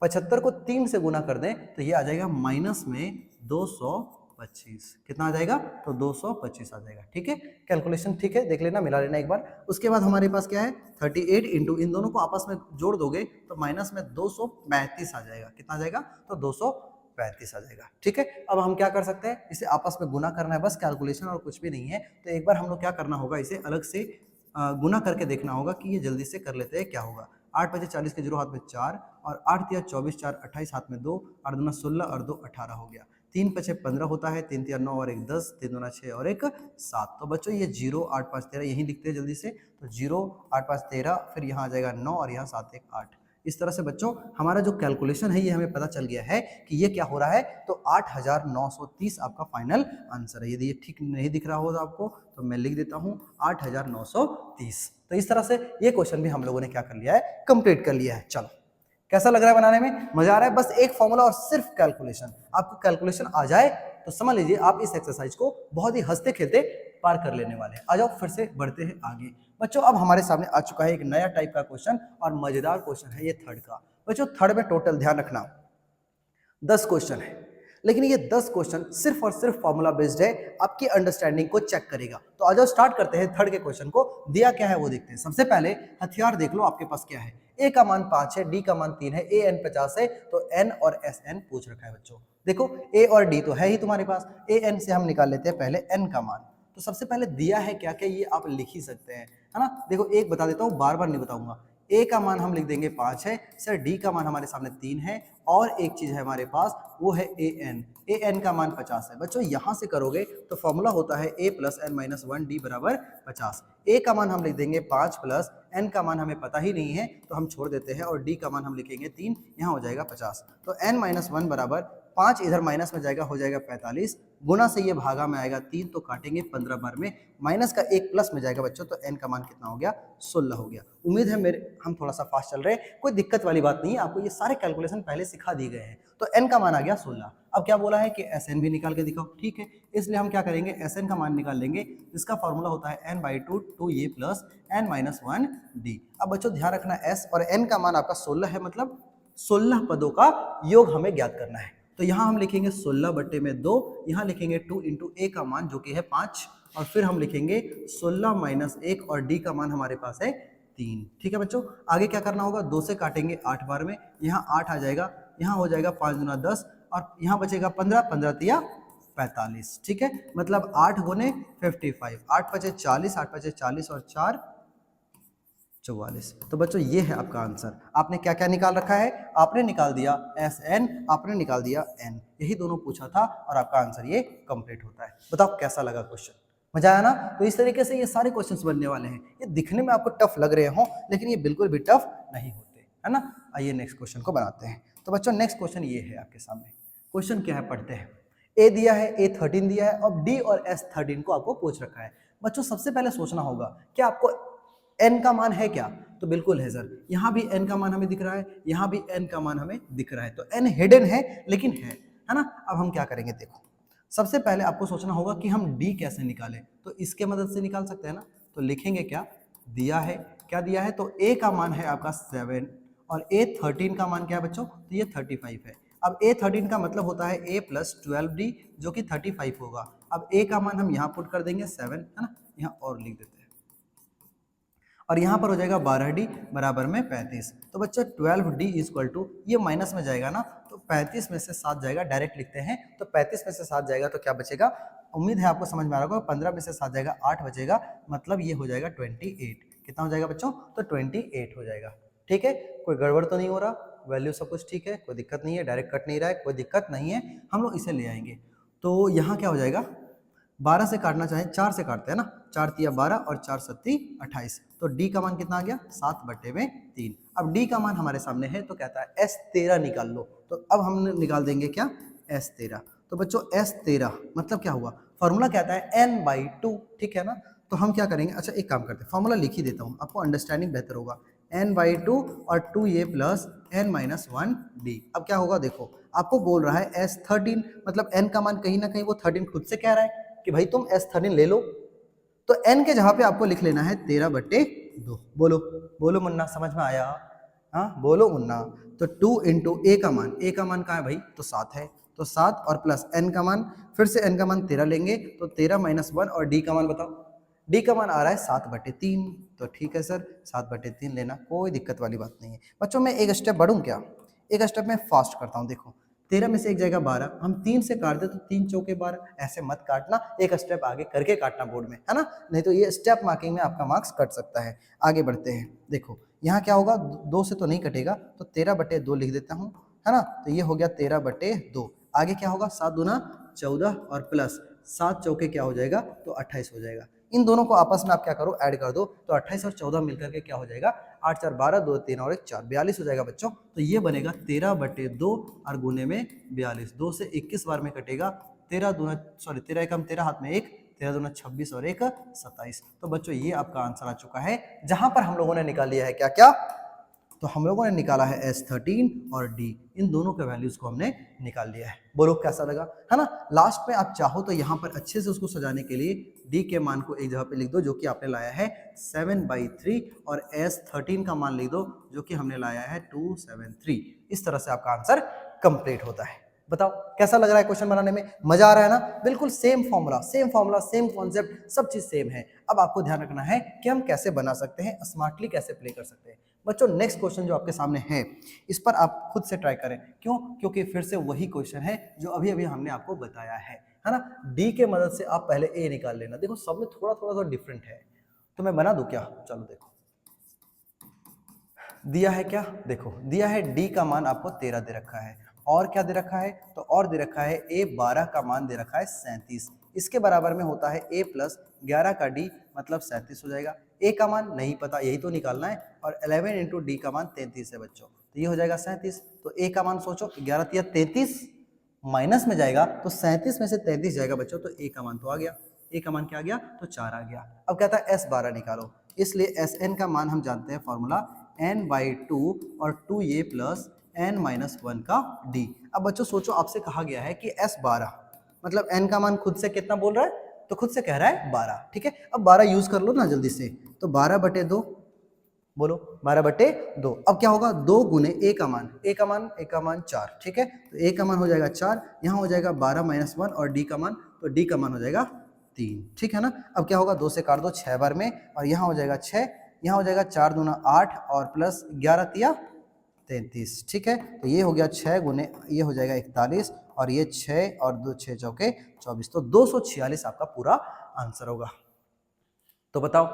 75 को 3 से गुना कर दें तो ये आ जाएगा माइनस में 225, कितना आ जाएगा, तो 225 आ जाएगा, ठीक है। कैलकुलेशन ठीक है, देख लेना, मिला लेना एक बार। उसके बाद हमारे पास क्या है 38 इंटू, इन दोनों को आपस में जोड़ दोगे तो माइनस में 235 आ जाएगा, कितना आ जाएगा, तो 235 आ जाएगा, ठीक है। अब हम क्या कर सकते हैं, इसे आपस में गुना करना है बस, कैलकुलेशन और कुछ भी नहीं है। तो एक बार हम लोग क्या करना होगा, इसे अलग से गुना करके देखना होगा कि ये जल्दी से कर लेते हैं क्या होगा। 8 बजे 40 के 0 हाथ में 4, और 8 तिया 24, 4 28 हाथ में 2, 8 दूना 16 और 2 18 हो गया। 3 पचे 15 होता है, 3 तिया 9 और 1 10, 3 दूना 6 और 1 7। तो बच्चों ये 0 8 5 13 यहीं लिखते हैं जल्दी से, तो 0 8 5 13, फिर यहाँ आ जाएगा 9 और यहाँ 7 1 8। इस तरह से बच्चों हमारा जो कैलकुलेशन है ये हमें पता चल गया है कि ये क्या हो रहा है, तो 8930 आपका फाइनल आंसर है। यदि ये ठीक नहीं दिख रहा हो आपको तो मैं लिख देता हूँ 8930। तो इस तरह से ये क्वेश्चन भी हम लोगों ने क्या कर लिया है, कंप्लीट कर लिया है। चलो कैसा लग रहा है बनाने में, मजा आ रहा है। बस एक फॉर्मूला और सिर्फ कैलकुलेशन, आपको कैलकुलेशन आ जाए तो समझ लीजिए आप इस एक्सरसाइज को बहुत ही हंसते खेलते पार कर लेने वाले हैं। आ जाओ फिर से बढ़ते हैं आगे बच्चों। अब हमारे सामने आ चुका है एक नया टाइप का क्वेश्चन, और मजेदार क्वेश्चन है ये थर्ड का। बच्चों थर्ड में टोटल ध्यान रखना 10 क्वेश्चन है, लेकिन ये 10 क्वेश्चन सिर्फ और सिर्फ फॉर्मूला बेस्ड है, आपकी अंडरस्टैंडिंग को चेक करेगा। तो आ जाओ स्टार्ट करते हैं थर्ड के क्वेश्चन को। दिया क्या है वो देखते हैं। सबसे पहले हथियार देख लो आपके पास क्या है। ए का मान 5 है, डी का मान 3 है, ए एन 50 है, तो एन और एस एन पूछ रखा है बच्चों। देखो ए और डी तो है ही तुम्हारे पास, ए एन से हम निकाल लेते हैं पहले एन का मान। तो सबसे पहले दिया है क्या क्या, ये आप लिख ही सकते हैं, है ना। देखो एक बता देता हूँ, बार बार नहीं बताऊंगा। ए का मान हम लिख देंगे 5 है सर, डी का मान हमारे सामने 3 है, और एक चीज है हमारे पास वो है ए एन का मान 50 है। बच्चों यहां से करोगे तो फॉर्मूला होता है ए प्लस एन माइनस 1 डी बराबर 50। ए का मान हम लिख देंगे 5 प्लस एन का मान हमें पता ही नहीं है तो हम छोड़ देते हैं, और डी का मान हम लिखेंगे 3, यहाँ हो जाएगा 50। तो एन माइनस 1 बराबर 5 इधर माइनस में जाएगा, हो जाएगा 45, गुना से ये भागा में आएगा 3, तो काटेंगे 15 बार में, माइनस का 1 प्लस में जाएगा बच्चों, तो एन का मान कितना हो गया 16 हो गया। उम्मीद है मेरे हम थोड़ा सा फास्ट चल रहे हैं, कोई दिक्कत वाली बात नहीं है, आपको ये सारे कैलकुलेशन पहले सिखा दिए गए हैं। तो एन का मान आ गया 16। अब क्या बोला है कि एस एन भी निकाल के दिखाओ, ठीक है। इसलिए हम क्या करेंगे, एस एन का मान निकाल लेंगे, इसका फॉर्मूला होता है n/2 2a plus n minus 1 D. अब बच्चों ध्यान रखना एस और एन का मान आपका 16 है, मतलब 16 पदों का योग हमें ज्ञात करना है। तो यहाँ हम लिखेंगे 16/2, यहाँ लिखेंगे 2 इंटू ए का मान जो कि है 5, और फिर हम लिखेंगे 16 माइनस 1, और डी का मान हमारे पास है 3, ठीक है बच्चों। आगे क्या करना होगा, 2 से काटेंगे 8 बार में, यहाँ 8 आ जाएगा, यहाँ हो जाएगा 5 दूना 10, और यहाँ बचेगा 15, 15 तिया 45, ठीक है। मतलब 8 गुने 55, 8 पचे 40, 8 पचे 40 और 4 44। तो बच्चों ये है आपका आंसर। आपने क्या क्या निकाल रखा है? आपने निकाल दिया SN, आपने निकाल दिया N, यही दोनों पूछा था और आपका आंसर ये कंप्लीट होता है। बताओ कैसा लगा क्वेश्चन? मजा आया ना? तो इस तरीके से ये सारे क्वेश्चंस बनने वाले हैं। ये दिखने में आपको टफ लग रहे हों, लेकिन ये बिल्कुल भी टफ नहीं होते, है ना? आइए नेक्स्ट क्वेश्चन को बनाते हैं। तो बच्चों नेक्स्ट क्वेश्चन ये है आपके सामने। क्वेश्चन क्या है पढ़ते हैं। ए दिया है, A13 दिया है और D और S13 को आपको पूछ रखा है। बच्चों सबसे पहले सोचना होगा कि आपको n का मान है क्या? तो बिल्कुल है सर, यहाँ भी n का मान हमें दिख रहा है, यहाँ भी n का मान हमें दिख रहा है, तो n हिडन है लेकिन है ना? अब हम क्या करेंगे देखो, सबसे पहले आपको सोचना होगा कि हम d कैसे निकालें। तो इसके मदद से निकाल सकते हैं ना। तो लिखेंगे क्या, दिया है, क्या दिया है? तो a का मान है आपका 7 और A13 का मान क्या है बच्चों? तो ये 35 है। अब A13 का मतलब होता है a प्लस 12d जो कि 35 होगा। अब a का मान हम यहाँ पुट कर देंगे 7, है ना? यहाँ और लिख देते हैं और यहाँ पर हो जाएगा 12d बराबर में 35। तो बच्चों 12d इक्वल टू, ये माइनस में जाएगा ना, तो 35 में से 7 जाएगा, डायरेक्ट लिखते हैं। तो 35 में से 7 जाएगा तो क्या बचेगा? उम्मीद है आपको समझ में आ रहा होगा। 15 में से 7 जाएगा, 8 बचेगा, मतलब ये हो जाएगा 28। कितना हो जाएगा बच्चों? तो 28 हो जाएगा। ठीक है, कोई गड़बड़ तो नहीं हो रहा, वैल्यू सब कुछ ठीक है, कोई दिक्कत नहीं है, डायरेक्ट कट नहीं रहा है, कोई दिक्कत नहीं है। हम लोग इसे ले आएंगे। तो यहाँ क्या हो जाएगा, 12 से काटना चाहें 4 से काटते हैं ना, 4 तिया 12 और 4 सत्ती 28। तो d का मान कितना आ गया? 7/3। अब d का मान हमारे सामने है तो कहता है S13 निकाल लो। तो अब हम निकाल देंगे क्या? S13। तो बच्चों S13 मतलब क्या हुआ? फॉर्मूला कहता है n/2, ठीक है ना? तो हम क्या करेंगे, अच्छा एक काम करते हैं, फॉर्मूला लिख ही देता हूँ, आपको अंडरस्टैंडिंग बेहतर होगा। n/2 और 2a प्लस n-1d। अब क्या होगा देखो, आपको बोल रहा है S13 मतलब n का मान कहीं ना कहीं वो 13 खुद से कह रहा है कि भाई तुम S13 ले लो। तो n के जगह पे आपको लिख लेना है 13/2। बोलो बोलो मुन्ना, समझ में आया? हाँ बोलो मुन्ना। तो 2 इंटू a का मान, a का मान कहाँ है भाई? तो 7 है, तो 7 और प्लस n का मान, फिर से n का मान 13 लेंगे, तो 13-1 और d का मान बताओ। d का मान आ रहा है 7/3। तो ठीक है सर, 7/3 लेना, कोई दिक्कत वाली बात नहीं है। बच्चों मैं एक स्टेप बढ़ूँ क्या? एक स्टेप में फास्ट करता हूँ। देखो 13 में से एक जाएगा 12, हम 3 से काट दे तो 3 चौके 12। ऐसे मत काटना, एक स्टेप आगे करके काटना बोर्ड में, है ना? नहीं तो ये स्टेप मार्किंग में आपका मार्क्स कट सकता है। आगे बढ़ते हैं। देखो यहाँ क्या होगा, 2 से तो नहीं कटेगा, तो 13/2 लिख देता हूँ, है ना? तो ये हो गया 13/2। आगे क्या होगा, 7 दूना 14 और प्लस 7 चौके क्या हो जाएगा? तो 28 हो जाएगा। इन दोनों को आपस में आप क्या करो, ऐड कर दो, तो 28 और 14 मिलकर के क्या हो जाएगा? 8 4 12, 2 3 और 1 4, 42 हो जाएगा बच्चों। तो ये बनेगा 13/2 और गुने में 42। 2 से 21 बार में कटेगा, 13 दूना सॉरी 13 एकम 13 हाथ में 1, 13 दूना 26 और 1 27। तो बच्चों ये आपका आंसर आ चुका है, जहां पर हम लोगों ने निकाल लिया है क्या क्या? तो हम लोगों ने निकाला है S13 और D, इन दोनों के वैल्यूज को हमने निकाल लिया है। बोलो कैसा लगा, है ना? लास्ट में आप चाहो तो यहाँ पर अच्छे से उसको सजाने के लिए D के मान को एक जगह पे लिख दो जो कि आपने लाया है 7/3 और S13 का मान लिख दो जो कि हमने लाया है 273। इस तरह से आपका आंसर कंप्लीट होता है। बताओ कैसा लग रहा है क्वेश्चन बनाने में? मजा आ रहा है ना? बिल्कुल सेम फॉर्मूला सेम कॉन्सेप्ट, सब चीज सेम है। अब आपको ध्यान रखना है कि हम कैसे बना सकते हैं, स्मार्टली कैसे प्ले कर सकते हैं। बच्चों नेक्स्ट क्वेश्चन जो आपके सामने है, इस पर आप खुद से ट्राई करें। क्यों? क्योंकि फिर से वही क्वेश्चन है जो अभी अभी हमने आपको बताया है ना? डी के मदद से आप पहले ए निकाल लेना। देखो सब में थोड़ा थोड़ा सा डिफरेंट है, तो मैं बना दूं क्या? चलो देखो दिया है क्या, देखो दिया है डी का मान आपको 13 दे रखा है, और क्या दे रखा है? तो और दे रखा है ए 12 का मान दे रखा है 37। इसके बराबर में होता है ए प्लस 11 का डी मतलब 37 हो जाएगा। ए का मान नहीं पता, यही तो निकालना है, और 11 इंटू डी का मान 33 है बच्चों, तो ये हो जाएगा 37। तो ए का मान सोचो, 11 तिया 33, माइनस में जाएगा तो 37 में से 33 जाएगा बच्चों, तो ए का मान तो आ गया। ए का मान क्या आ गया? तो 4 आ गया। अब कहता है S12 निकालो, इसलिए Sn का मान हम जानते हैं, फॉर्मूला n/2 और 2a प्लस n-1 का d। अब बच्चों सोचो, आपसे कहा गया है कि S12 मतलब n का मान खुद से कितना बोल रहा है? तो खुद से कह रहा है 12, ठीक है? अब 12 यूज कर लो ना जल्दी से, तो 12/2, बोलो 12/2। अब क्या होगा? 2 गुने ए का मान, ए का मान 4, ठीक है? तो ए का मान हो जाएगा 4, यहाँ हो जाएगा 12-1 और डी का मान, तो डी का मान हो जाएगा 3, ठीक है ना? अब क्या होगा? 2 से काट दो 6 बार में, और यहाँ हो जाएगा 6, यहाँ हो जाएगा 4 दूना 8 और प्लस 11 तिया 33, ठीक है? तो ये हो गया 6 गुने, ये हो जाएगा 41, और ये 6 और 2 6 चौके 24, तो 246 आपका पूरा आंसर होगा। तो बताओ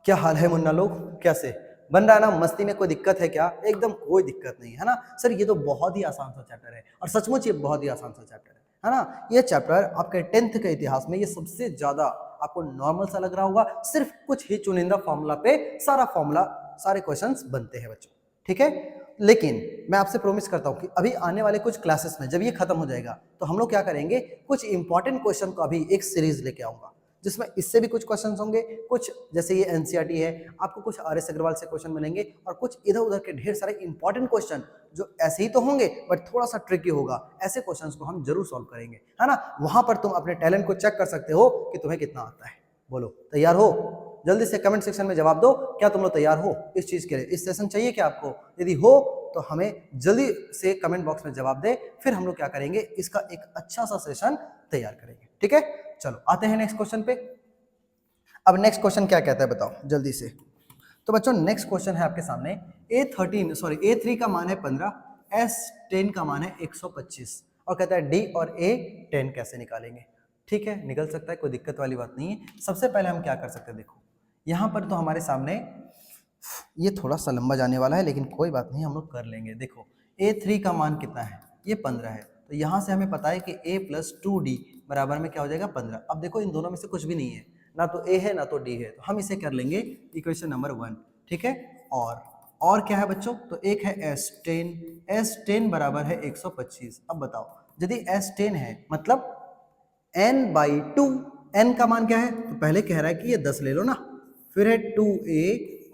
क्या हाल है मुन्ना लोग, कैसे बन रहा है ना मस्ती में? कोई दिक्कत है क्या? एकदम कोई दिक्कत नहीं है ना सर, ये तो बहुत ही आसान सा चैप्टर है और सचमुच ये बहुत ही आसान सा चैप्टर है ना। ये चैप्टर आपके 10th के इतिहास में ये सबसे ज्यादा आपको नॉर्मल सा लग रहा होगा, सिर्फ कुछ ही चुनिंदा फॉर्मूला पे सारे क्वेश्चंस बनते हैं बच्चों, ठीक है। लेकिन मैं आपसे प्रॉमिस करता हूं कि अभी आने वाले कुछ क्लासेस में जब ये खत्म हो जाएगा तो हम लोग क्या करेंगे, कुछ इंपॉर्टेंट क्वेश्चन को अभी एक सीरीज लेके आऊंगा जिसमें इससे भी कुछ क्वेश्चन होंगे, कुछ जैसे ये एनसीईआरटी है, आपको कुछ आर.एस. अग्रवाल से क्वेश्चन मिलेंगे और कुछ इधर उधर के ढेर सारे इंपॉर्टेंट क्वेश्चन जो ऐसे ही तो होंगे बट थोड़ा सा ट्रिकी होगा, ऐसे क्वेश्चंस को हम जरूर सॉल्व करेंगे, है ना। वहां पर तुम अपने टैलेंट को चेक कर सकते हो कि तुम्हें कितना आता है। बोलो तैयार हो? जल्दी से कमेंट सेक्शन में जवाब दो, क्या तुम लोग तैयार हो इस चीज के लिए? इस सेशन चाहिए क्या आपको? यदि हो तो हमें जल्दी से कमेंट बॉक्स में जवाब दे, फिर हम लोग क्या करेंगे, इसका एक अच्छा सा सेशन तैयार करेंगे, ठीक है। चलो आते हैं नेक्स्ट क्वेश्चन पे। अब नेक्स्ट क्वेश्चन क्या कहता है बताओ जल्दी से। तो बच्चों नेक्स्ट क्वेश्चन है आपके सामने, A3 का मान है 15, S10 का मान है 125 और कहता है D और A10 कैसे निकालेंगे। ठीक है, निकल सकता है, कोई दिक्कत वाली बात नहीं है। सबसे पहले हम क्या कर सकते हैं, देखो यहाँ पर तो हमारे सामने ये थोड़ा सा लंबा जाने वाला है लेकिन कोई बात नहीं, हम लोग कर लेंगे। देखो A3 का मान कितना है, ये 15 है, तो यहाँ से हमें पता है कि A + 2D बराबर में क्या हो जाएगा 15। अब देखो इन दोनों में से कुछ भी नहीं है, ना तो A है ना तो D है, तो हम इसे कर लेंगे इक्वेशन नंबर 1, ठीक है। और क्या है बच्चों, तो एक है S10 बराबर है 125। अब बताओ यदि S10 है मतलब n/2, n का मान क्या है, तो पहले कह रहा है कि ये 10 ले लो ना, फिर है 2a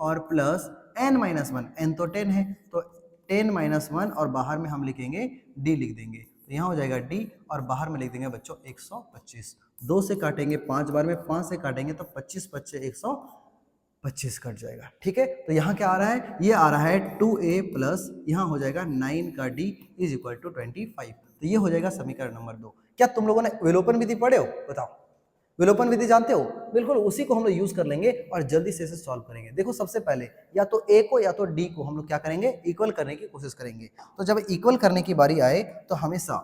और प्लस n-1, n तो 10 है तो 10-1 और बाहर में हम लिखेंगे d लिख देंगे, तो यहाँ हो जाएगा d और बाहर में लिख देंगे बच्चों 125। 2 से काटेंगे 5 बार में, 5 से काटेंगे तो 25 25 125 कट जाएगा, ठीक है। तो यहाँ क्या आ रहा है, ये आ रहा है 2a प्लस यहाँ हो जाएगा 9 का d = 25। तो ये हो जाएगा समीकरण नंबर 2। क्या तुम लोगों ने विलोपन विधि पढ़े हो? बताओ, विलोपन विधि जानते हो? बिल्कुल उसी को हम लोग यूज कर लेंगे और जल्दी से इसे सॉल्व करेंगे। देखो सबसे पहले या तो a को या तो d को हम लोग क्या करेंगे, इक्वल करने की कोशिश करेंगे। तो जब इक्वल करने की बारी आए तो हमेशा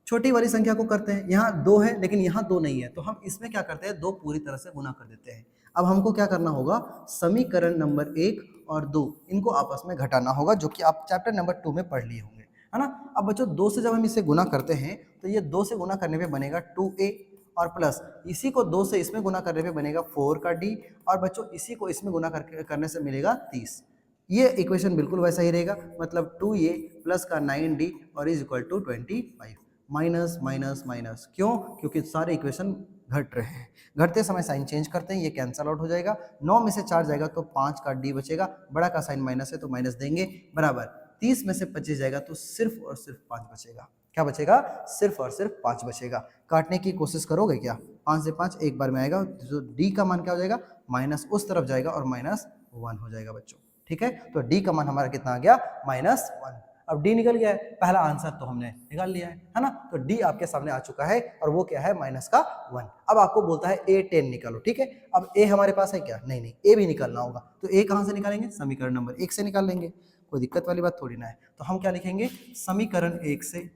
छोटी वाली संख्या को करते हैं, यहाँ 2 है लेकिन यहाँ 2 नहीं है, तो हम इसमें क्या करते हैं, 2 पूरी तरह से गुना कर देते हैं। अब हमको क्या करना होगा, समीकरण नंबर 1 और 2 इनको आपस में घटाना होगा, जो कि आप चैप्टर नंबर 2 में पढ़ लिए होंगे, है ना। अब बच्चों 2 से जब हम इसे गुना करते हैं तो ये 2 से गुना करने पे बनेगा 2a और प्लस इसी को 2 से इसमें गुना करने पे बनेगा 4 का d और बच्चों इसी को इसमें गुना करने से मिलेगा 30। ये इक्वेशन बिल्कुल वैसा ही रहेगा, मतलब 2a प्लस का 9d और = 25। माइनस माइनस माइनस, क्यों? क्योंकि सारे इक्वेशन घट रहे हैं, घटते समय साइन चेंज करते हैं, ये कैंसल आउट हो जाएगा। 9 में से 4 जाएगा तो 5 का d बचेगा, बड़ा का साइन माइनस है तो माइनस देंगे, बराबर 30 में से 25 जाएगा तो सिर्फ और सिर्फ 5 बचेगा। क्या बचेगा? सिर्फ और सिर्फ 5 बचेगा। काटने की कोशिश करोगे क्या? 5 से 5 एक बार में आएगा, तो d का मान क्या हो जाएगा, माइनस उस तरफ जाएगा और -1 हो जाएगा बच्चों, ठीक है। तो d का मान हमारा कितना आ गया, -1। अब d निकल गया है, पहला आंसर तो हमने निकाल लिया है ना। तो d आपके सामने आ चुका है और वो क्या है, -1। अब आपको बोलता है A10 निकालो, ठीक है। अब a हमारे पास है क्या, नहीं a भी निकालना होगा, तो a कहाँ से निकालेंगे, समीकरण नंबर 1 से निकाल लेंगे, कोई दिक्कत वाली बात थोड़ी ना है। तो हम क्या लिखेंगे, समीकरण 1 से,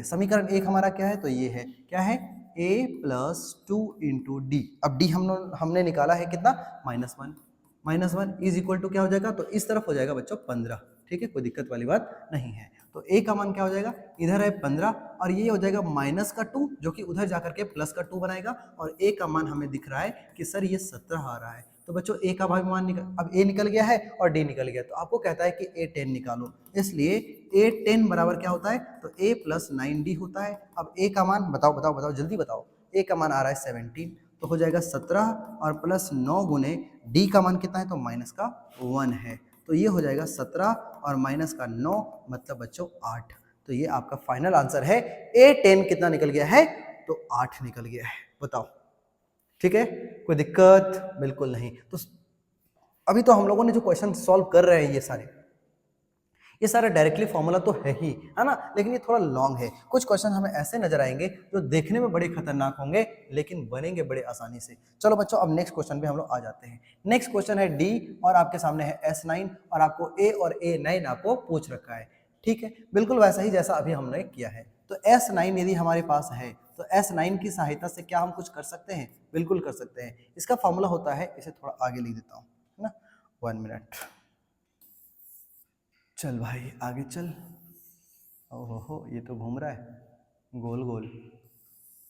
समीकरण 1 हमारा क्या है, तो ये है, क्या है, a + 2 × d। अब d हमने निकाला है कितना, -1 = क्या हो जाएगा, तो इस तरफ हो जाएगा बच्चों 15, ठीक है, कोई दिक्कत वाली बात नहीं है। तो a का मान क्या हो जाएगा, इधर है 15 और ये हो जाएगा -2 जो कि उधर जाकर के +2 बनाएगा, और a का मान हमें दिख रहा है कि सर ये 17 आ रहा है। तो बच्चों a का मान अब a निकल गया है और d निकल गया, तो आपको कहता है कि A10 निकालो, इसलिए A10 बराबर क्या होता है, तो a + 9d होता है। अब a का मान बताओ जल्दी बताओ, a का मान आ रहा है 17, तो हो जाएगा 17 और +9 गुने d का मान कितना है, तो -1 है, तो ये हो जाएगा 17 और -9 मतलब बच्चों 8। तो ये आपका फाइनल आंसर है। A10 कितना निकल गया है, तो 8 निकल गया है, बताओ, ठीक है, कोई दिक्कत बिल्कुल नहीं। तो अभी तो हम लोगों ने जो क्वेश्चन सॉल्व कर रहे हैं ये सारा डायरेक्टली फॉर्मूला तो है ही, है ना, लेकिन ये थोड़ा लॉन्ग है। कुछ क्वेश्चन हमें ऐसे नजर आएंगे जो देखने में बड़े खतरनाक होंगे लेकिन बनेंगे बड़े आसानी से। चलो बच्चों अब नेक्स्ट क्वेश्चन पे हम लोग आ जाते हैं। नेक्स्ट क्वेश्चन है डी और आपके सामने है S9 और आपको A और A9 आपको पूछ रखा है, ठीक है, बिल्कुल वैसा ही जैसा अभी हमने किया है। तो S9 यदि हमारे पास है तो S9 की सहायता से क्या हम कुछ कर सकते हैं, बिल्कुल कर सकते हैं। इसका फॉर्मूला होता है, इसे थोड़ा आगे लिख देता हूँ, है ना, 1 मिनट। चल भाई आगे चल। ओहो हो, ये तो घूम रहा है गोल गोल।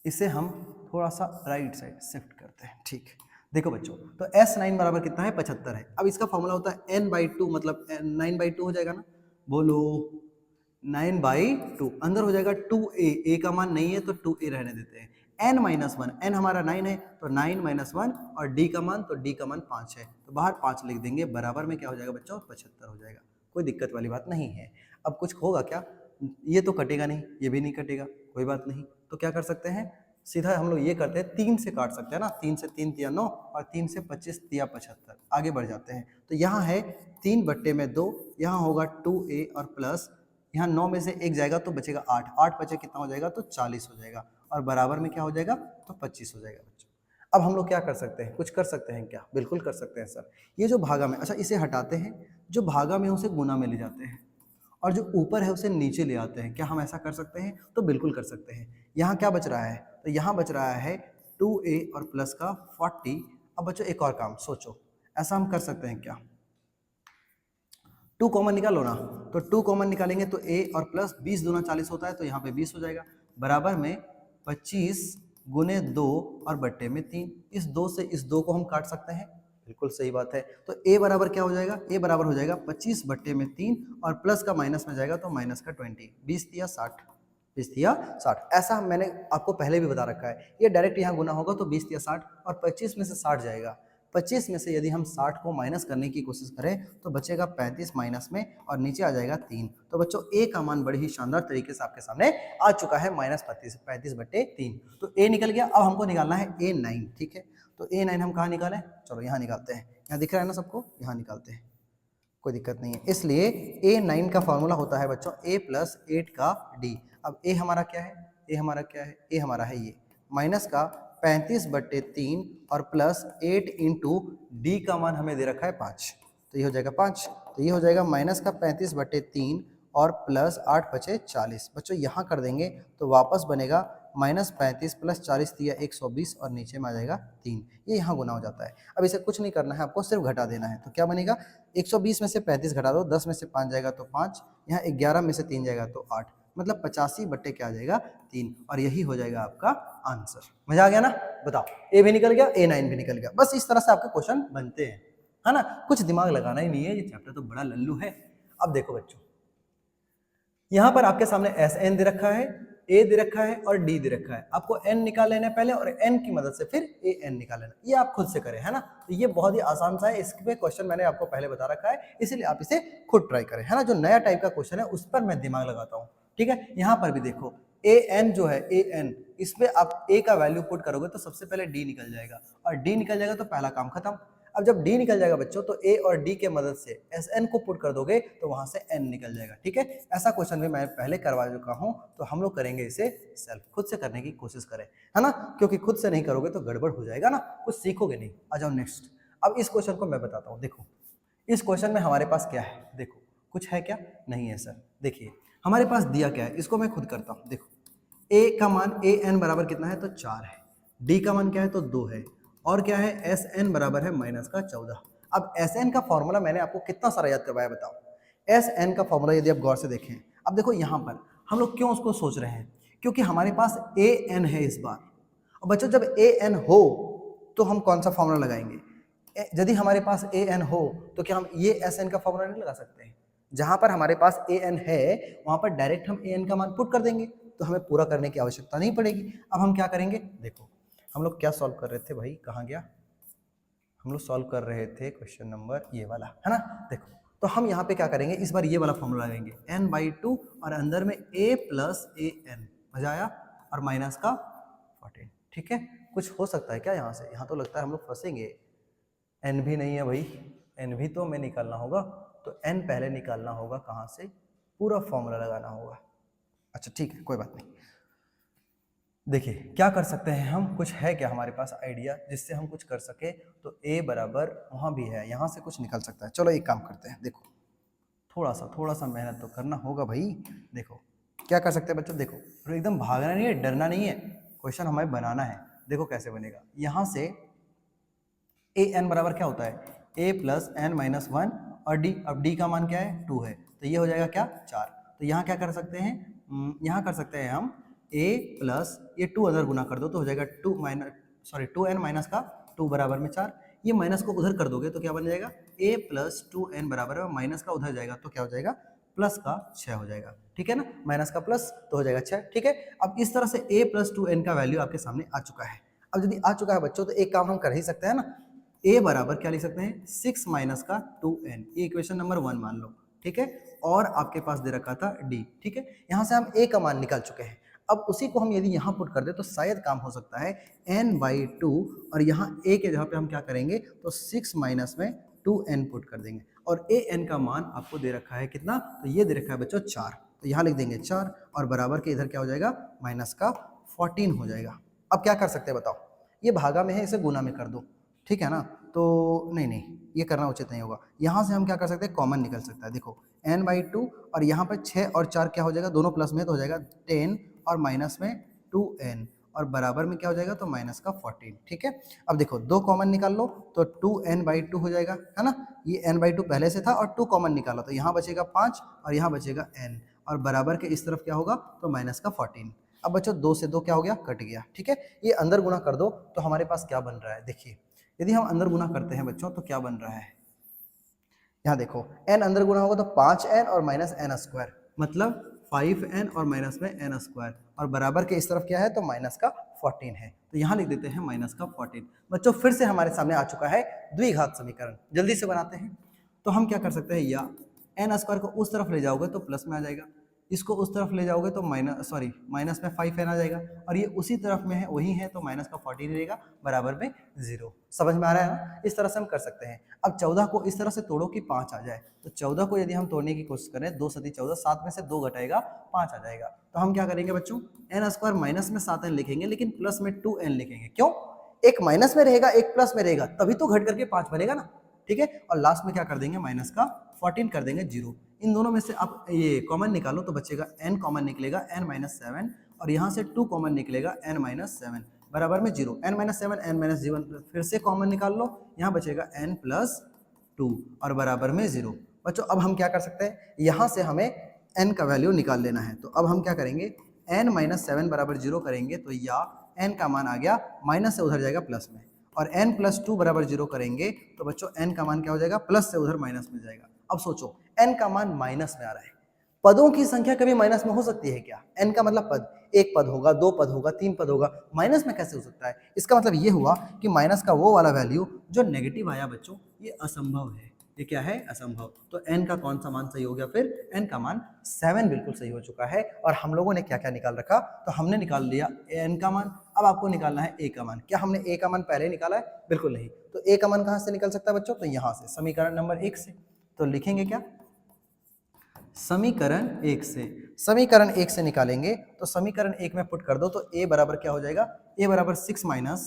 इसे हम थोड़ा सा राइट साइड शिफ्ट करते हैं। ठीक, देखो बच्चों, तो S9 बराबर कितना है 75 है। अब इसका फॉर्मूला होता है n/2, मतलब 9/2 हो जाएगा ना, बोलो 9/2 अंदर हो जाएगा 2a, a का मान नहीं है तो 2a रहने देते हैं। n-1, n हमारा 9 है तो 9-1, और d का मान, तो d का मान 5 है तो बाहर 5 लिख देंगे, बराबर में क्या हो जाएगा बच्चों 75 हो जाएगा। कोई दिक्कत वाली बात नहीं है। अब कुछ होगा क्या, ये तो कटेगा नहीं, ये भी नहीं कटेगा, कोई बात नहीं। तो क्या कर सकते हैं, सीधा हम लोग ये करते हैं 3 से काट सकते हैं ना, 3 से 3 तिया 9 और 3 से 25 तिया 75। आगे बढ़ जाते हैं तो यहाँ है 3/2, यहाँ होगा 2a और प्लस यहाँ 9 में से 1 जाएगा तो बचेगा 8, 8 बचे कितना हो जाएगा तो 40 हो जाएगा, और बराबर में क्या हो जाएगा तो 25 हो जाएगा बच्चों। अब हम लोग क्या कर सकते हैं, कुछ कर सकते हैं क्या, बिल्कुल कर सकते हैं सर। ये जो भागा में, अच्छा इसे हटाते हैं, जो भागा में उसे गुना में ले जाते हैं और जो ऊपर है उसे नीचे ले आते हैं। क्या हम ऐसा कर सकते हैं, तो बिल्कुल कर सकते हैं। यहाँ क्या बच रहा है, तो यहाँ बच रहा है 2a और प्लस का 40। अब बच्चों एक और काम सोचो, ऐसा हम कर सकते हैं क्या, 2 कॉमन निकालो ना, तो 2 कॉमन निकालेंगे तो a और प्लस 20 दूना 40 होता है, तो यहाँ पे 20 हो जाएगा, बराबर में 25 गुने 2 और बट्टे में 3। इस 2 से इस 2 को हम काट सकते हैं, बिल्कुल सही बात है। तो a बराबर क्या हो जाएगा, a बराबर हो जाएगा 25 बट्टे में 3 और प्लस का माइनस में जाएगा तो माइनस का 20, 20 तिया 60, 20 तिया 60। ऐसा मैंने आपको पहले भी बता रखा है, ये डायरेक्ट यहाँ गुना होगा तो 20 तिया 60 और 25 में से 60 जाएगा। 25 में से यदि हम 60 को माइनस करने की कोशिश करें तो बचेगा 35 माइनस में और नीचे आ जाएगा 3। तो बच्चों a का मान बड़ी ही शानदार तरीके से आपके सामने आ चुका है, -35/3। तो a निकल गया। अब हमको निकालना है a9, ठीक है। तो a9 हम कहाँ निकालें, चलो यहाँ निकालते हैं, यहाँ दिख रहा है ना सबको, यहाँ निकालते हैं, कोई दिक्कत नहीं है। इसलिए a9 का फॉर्मूला होता है बच्चों a + 8 का d। अब a हमारा क्या है, a हमारा क्या है, a हमारा है ये माइनस का 35/3 और प्लस 8 इंटू डी का मान हमें दे रखा है 5, तो ये हो जाएगा 5। तो ये हो जाएगा माइनस का 35/3 और प्लस 8 बचे 40। बच्चों यहाँ कर देंगे तो वापस बनेगा -35 + 40 दिया 120 और नीचे में आ जाएगा 3। ये यहाँ गुना हो जाता है। अब इसे कुछ नहीं करना है, आपको सिर्फ घटा देना है। तो क्या बनेगा, 120 में से 35 घटा दो, 10 में से 5 जाएगा तो 5, यहाँ 11 में से 3 जाएगा तो 8, मतलब 85 बट्टे क्या आ जाएगा 3, और यही हो जाएगा आपका आंसर। मजा आ गया ना, बताओ, ए भी निकल गया, a9 भी निकल गया। बस इस तरह से आपके क्वेश्चन बनते हैं, है ना, कुछ दिमाग लगाना ही नहीं है, ये चैप्टर तो बड़ा लल्लू है। अब देखो बच्चों, यहाँ पर आपके सामने SN दे रखा है, A दे रखा है और D दे रखा है। आपको N निकाल लेना है पहले और N की मदद से फिर AN निकाल लेना, ये आप खुद से करें, है ना। तो ये बहुत ही आसान सा है, इस पे क्वेश्चन मैंने आपको पहले बता रखा है, इसलिए आप इसे खुद ट्राई करें, है ना। जो नया टाइप का क्वेश्चन है उस पर मैं दिमाग लगाता हूँ, ठीक है। यहाँ पर भी देखो AN जो है, AN, इसमें आप A का वैल्यू पुट करोगे तो सबसे पहले D निकल जाएगा, और D निकल जाएगा तो पहला काम खत्म। अब जब D निकल जाएगा बच्चों तो A और D के मदद से SN को पुट कर दोगे तो वहां से N निकल जाएगा, ठीक है। ऐसा क्वेश्चन भी मैं पहले करवा चुका हूं, तो हम लोग करेंगे इसे सेल्फ, खुद से करने की कोशिश करें, है ना, क्योंकि खुद से नहीं करोगे तो गड़बड़ हो जाएगा ना, कुछ सीखोगे नहीं। आ जाओ नेक्स्ट। अब इस क्वेश्चन को मैं बताता हूँ। देखो इस क्वेश्चन में हमारे पास क्या है, देखो कुछ है क्या, नहीं है सर। देखिए हमारे पास दिया क्या है, इसको मैं खुद करता हूँ। देखो A का मान AN बराबर कितना है तो 4 है, D का मान क्या है तो 2 है, और क्या है SN बराबर है -14। अब SN का फॉर्मूला मैंने आपको कितना सारा याद करवाया बताओ। SN का फॉर्मूला यदि आप गौर से देखें, अब देखो यहाँ पर हम लोग क्यों उसको सोच रहे हैं, क्योंकि हमारे पास AN है इस बार। और बच्चों जब AN हो तो हम कौन सा फॉर्मूला लगाएंगे, यदि हमारे पास AN हो तो क्या हम ये SN का फॉर्मूला नहीं लगा सकते हैं। जहां पर हमारे पास AN है वहां पर डायरेक्ट हम AN का मान पुट कर देंगे, तो हमें पूरा करने की आवश्यकता नहीं पड़ेगी। अब हम क्या करेंगे, देखो हम लोग क्या सॉल्व कर रहे थे भाई, कहाँ गया, हम लोग सॉल्व कर रहे थे क्वेश्चन नंबर ये वाला, है ना। देखो तो हम यहाँ पे क्या करेंगे, इस बार ये वाला फॉर्मूला लगाएंगे n/2 और अंदर में a + AN, मजा आया, और माइनस का 14, ठीक है। कुछ हो सकता है क्या यहाँ से, यहाँ तो लगता है हम लोग फंसेंगे। n भी नहीं है भाई, n भी तो हमें निकालना होगा, तो n पहले निकालना होगा कहाँ से, पूरा फॉर्मूला लगाना होगा। अच्छा ठीक है, कोई बात नहीं। देखिए क्या कर सकते हैं हम, कुछ है क्या हमारे पास आइडिया जिससे हम कुछ कर सके, तो a बराबर वहाँ भी है, यहाँ से कुछ निकल सकता है। चलो एक काम करते हैं, देखो थोड़ा सा मेहनत तो करना होगा भाई। देखो क्या कर सकते हैं बच्चों, देखो एकदम भागना नहीं है, डरना नहीं है, क्वेश्चन हमें बनाना है। देखो कैसे बनेगा, यहाँ से AN बराबर क्या होता है, a plus n minus one और d, अब d का मान क्या है 2 है, तो ये हो जाएगा क्या 4। तो यहाँ क्या कर सकते हैं, यहाँ कर सकते हैं हम a प्लस ये 2 अंदर गुना कर दो तो हो जाएगा 2n माइनस का 2 बराबर में 4, ये माइनस को उधर कर दोगे तो क्या बन जाएगा a प्लस 2n बराबर है, माइनस का उधर जाएगा तो क्या हो जाएगा प्लस का 6 हो जाएगा, ठीक है ना, माइनस का प्लस तो हो जाएगा 6, ठीक है। अब इस तरह से a प्लस 2n का वैल्यू आपके सामने आ चुका है। अब यदि आ चुका है बच्चों तो एक काम हम कर ही सकते हैं ना, a बराबर क्या लिख सकते हैं 6 माइनस का 2n, ये इक्वेशन नंबर 1 मान लो, ठीक है। और आपके पास दे रखा था d, ठीक है। यहाँ से हम a का मान निकाल चुके हैं, अब उसी को हम यदि यहाँ पुट कर दे तो शायद काम हो सकता है n/2, और यहाँ a के जगह पे हम क्या करेंगे तो 6 माइनस में 2n पुट कर देंगे, और an का मान आपको दे रखा है कितना, तो ये दे रखा है बच्चों 4, तो यहाँ लिख देंगे 4 और बराबर के इधर क्या हो जाएगा माइनस का 14 हो जाएगा। अब क्या कर सकते हैं बताओ, ये भागा में है इसे गुना में कर दो, ठीक है ना, तो नहीं ये करना उचित नहीं होगा। यहाँ से हम क्या कर सकते हैं कॉमन निकल सकता है, देखो n/2 और यहाँ पर 6 और 4 क्या हो जाएगा दोनों प्लस में तो हो जाएगा 10 और माइनस में 2n और बराबर में क्या हो जाएगा तो माइनस का 14, ठीक है। अब देखो 2 कॉमन निकाल लो तो 2n/2 हो जाएगा, है ना, ये n/2 पहले से था और 2 कॉमन निकाला तो यहाँ बचेगा 5 और यहाँ बचेगा n और बराबर के इस तरफ क्या होगा तो माइनस का 14। अब बच्चों 2 से 2 क्या हो गया कट गया, ठीक है। ये अंदर गुना कर दो तो हमारे पास क्या बन रहा है, देखिए यदि हम अंदर गुना करते हैं बच्चों तो क्या बन रहा है, यहाँ देखो n अंदर गुना होगा तो 5n और माइनस n स्क्वायर, मतलब 5n और माइनस में n स्क्वायर और बराबर के इस तरफ क्या है तो माइनस का 14 है, तो यहाँ लिख देते हैं माइनस का 14। बच्चों फिर से हमारे सामने आ चुका है द्विघात समीकरण, जल्दी से बनाते हैं। तो हम क्या कर सकते हैं, या n स्क्वायर को उस तरफ ले जाओगे तो प्लस में आ जाएगा, इसको उस तरफ ले जाओगे तो माइनस में 5n आ जाएगा, और ये उसी तरफ में है वही है तो माइनस का 14 रहेगा बराबर में 0। समझ में आ रहा है ना, इस तरह से हम कर सकते हैं। अब 14 को इस तरह से तोड़ो कि 5 आ जाए, तो 14 को यदि हम तोड़ने की कोशिश करें 2 सती 14, 7 में से 2 घटाएगा 5 आ जाएगा, तो हम क्या करेंगे बच्चों n स्क्वायर माइनस में 7n लिखेंगे लेकिन प्लस में 2n लिखेंगे, क्यों, एक माइनस में रहेगा एक प्लस में रहेगा तभी तो घट करके 5 बनेगा ना, ठीक है। और लास्ट में क्या कर देंगे माइनस का 14 कर देंगे 0, इन दोनों में से आप ये कॉमन निकालो तो बचेगा n कॉमन निकलेगा n-7 और यहाँ से 2 कॉमन निकलेगा n-7 बराबर में 0, n-7 n-0 फिर से कॉमन निकाल लो, यहाँ बचेगा n+2 और बराबर में 0। बच्चों अब हम क्या कर सकते हैं, यहाँ से हमें n का वैल्यू निकाल लेना है, तो अब हम क्या करेंगे n-7 बराबर 0 करेंगे तो या n का मान आ गया माइनस से उधर जाएगा प्लस में, और n+2 बराबर 0 करेंगे तो बच्चों n का मान क्या हो जाएगा प्लस से उधर माइनस में जाएगा। अब सोचो n का मान माइनस में आ रहा है, पदों की संख्या कभी माइनस में हो सकती है क्या, n का मतलब पद, एक पद होगा, 2 पद होगा, 3 पद होगा, माइनस में कैसे हो सकता है, इसका मतलब ये हुआ कि माइनस का वो वाला वैल्यू जो नेगेटिव आया बच्चों ये असंभव है, ये क्या है असंभव। तो n का कौन सा मान सही हो गया, फिर n का मान 7 बिल्कुल सही हो चुका है। और हम लोगों ने क्या क्या निकाल रखा, तो हमने निकाल लिया n का मान, अब आपको निकालना है a का मान। क्या हमने a का मान पहले निकाला है, बिल्कुल नहीं, तो a का मान कहाँ से निकल सकता है बच्चों, तो यहाँ से समीकरण नंबर 1 से, तो लिखेंगे क्या समीकरण 1 से, समीकरण 1 से निकालेंगे तो समीकरण 1 में पुट कर दो तो a बराबर क्या हो जाएगा, a बराबर 6 माइनस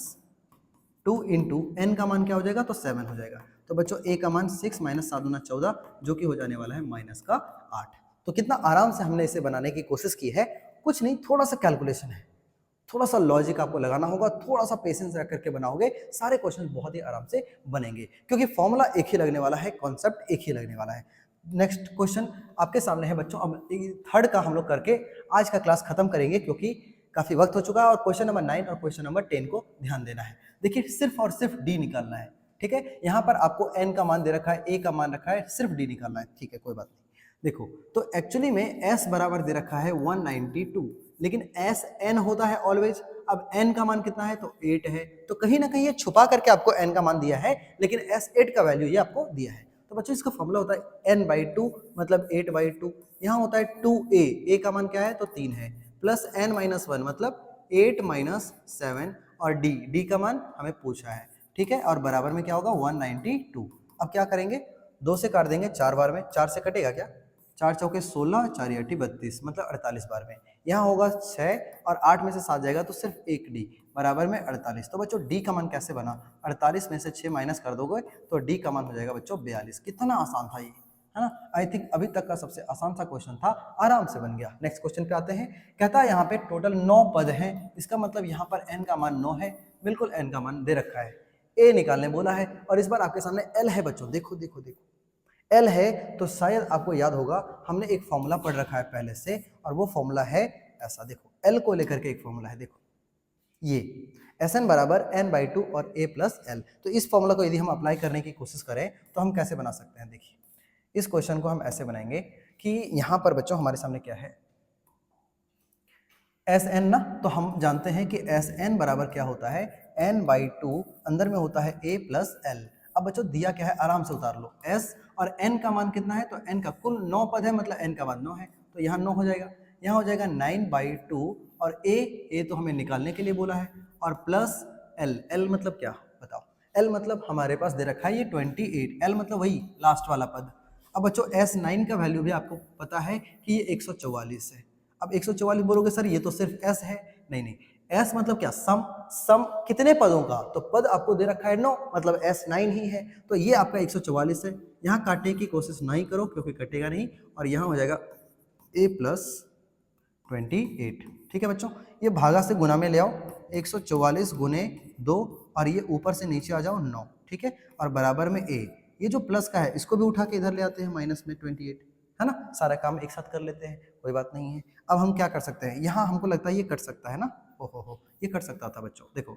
2 इंटू n का मान क्या हो जाएगा तो 7 हो जाएगा, तो बच्चों a का मान 6 माइनस 7 दूना 14 जो कि हो जाने वाला है माइनस का 8। तो कितना आराम से हमने इसे बनाने की कोशिश की है, कुछ नहीं थोड़ा सा कैलकुलेशन है, थोड़ा सा लॉजिक आपको लगाना होगा, थोड़ा सा पेशेंस रख करके बनाओगे सारे क्वेश्चन बहुत ही आराम से बनेंगे, क्योंकि फॉर्मूला एक ही लगने वाला है, कॉन्सेप्ट एक ही लगने वाला है। नेक्स्ट क्वेश्चन आपके सामने है बच्चों, अब थर्ड का हम लोग करके आज का क्लास खत्म करेंगे क्योंकि काफी वक्त हो चुका है, और क्वेश्चन नंबर 9 और क्वेश्चन नंबर 10 को ध्यान देना है। देखिए सिर्फ और सिर्फ डी निकालना है, ठीक है, यहाँ पर आपको n का मान दे रखा है, a का मान रखा है, सिर्फ डी निकालना है, ठीक है कोई बात नहीं। देखो तो एक्चुअली में s बराबर दे रखा है 192, लेकिन s n होता है ऑलवेज, अब n का मान कितना है तो 8 है, तो कहीं ना कहीं ये छुपा करके आपको n का मान दिया है, लेकिन s 8 का वैल्यू ये आपको दिया है। तो बच्चों इसका फॉर्मूला होता है n/2 मतलब 8/2, यहाँ होता है 2a, a का मान क्या है तो 3 है, प्लस n-1 मतलब 8-7 और d का मान हमें पूछा है, ठीक है, और बराबर में क्या होगा 192। अब क्या करेंगे 2 से काट देंगे 4 बार में, 4 से कटेगा क्या, 4 चौके 16, 4 8 32 मतलब 48 बार में, यहाँ होगा 6 और 8 में से 7 जाएगा तो सिर्फ एक d बराबर में 48। तो बच्चों d का मान कैसे बना, 48 में से 6 माइनस कर दोगे तो d का मान हो जाएगा बच्चों 42। कितना आसान था ये, है ना, आई थिंक अभी तक का सबसे आसान सा क्वेश्चन था, आराम से बन गया। नेक्स्ट क्वेश्चन पे आते हैं, कहता है यहाँ पे टोटल 9 पद हैं, इसका मतलब यहाँ पर n का मान 9 है, बिल्कुल n का मान दे रखा है, ए निकालने बोला है और इस बार आपके सामने एल है बच्चों, देखो देखो देखो एल है तो शायद आपको याद होगा हमने एक फॉर्मूला पढ़ रखा है पहले से और वो फॉर्मूला है ऐसा, देखो एल को लेकर के एक फॉर्मूला है, देखो ये एस एन बराबर एन बाई टू और ए प्लस एल। तो इस फॉर्मूला को यदि हम अप्लाई करने की कोशिश करें तो हम कैसे बना सकते हैं, देखिए इस क्वेश्चन को हम ऐसे बनाएंगे कि यहां पर बच्चों हमारे सामने क्या है एस एन ना, तो हम जानते हैं कि एस एन बराबर क्या होता है एन बाई टू, अंदर में होता है ए प्लस एल। अब बच्चों दिया क्या है आराम से उतार लो, एस और एन का मान कितना है, तो एन का कुल 9 पद है मतलब एन का मान 9 है, तो यहाँ 9 हो जाएगा, यहाँ हो जाएगा 9/2 और ए तो हमें निकालने के लिए बोला है और प्लस एल, एल मतलब क्या बताओ, एल मतलब हमारे पास दे रखा है ये 28, एल मतलब वही लास्ट वाला पद। अब बच्चों S9 का वैल्यू भी आपको पता है कि ये 144 है। अब 144 बोलोगे सर ये तो सिर्फ S है, नहीं नहीं, S मतलब क्या सम, सम कितने पदों का, तो पद आपको दे रखा है 9 मतलब S9 ही है, तो ये आपका 144 है। यहाँ काटने की कोशिश नहीं करो क्योंकि कटेगा नहीं और यहाँ हो जाएगा A प्लस 28, ठीक है बच्चों। ये भागा से गुना में ले आओ, 144 गुने 2 और ये ऊपर से नीचे आ जाओ 9, ठीक है, और बराबर में A, ये जो प्लस का है इसको भी उठा के इधर ले आते हैं माइनस में 28, है ना, सारा काम एक साथ कर लेते हैं, कोई बात नहीं है। अब हम क्या कर सकते हैं, यहाँ हमको लगता है ये कट सकता है ना, हो ये कट सकता था बच्चों, देखो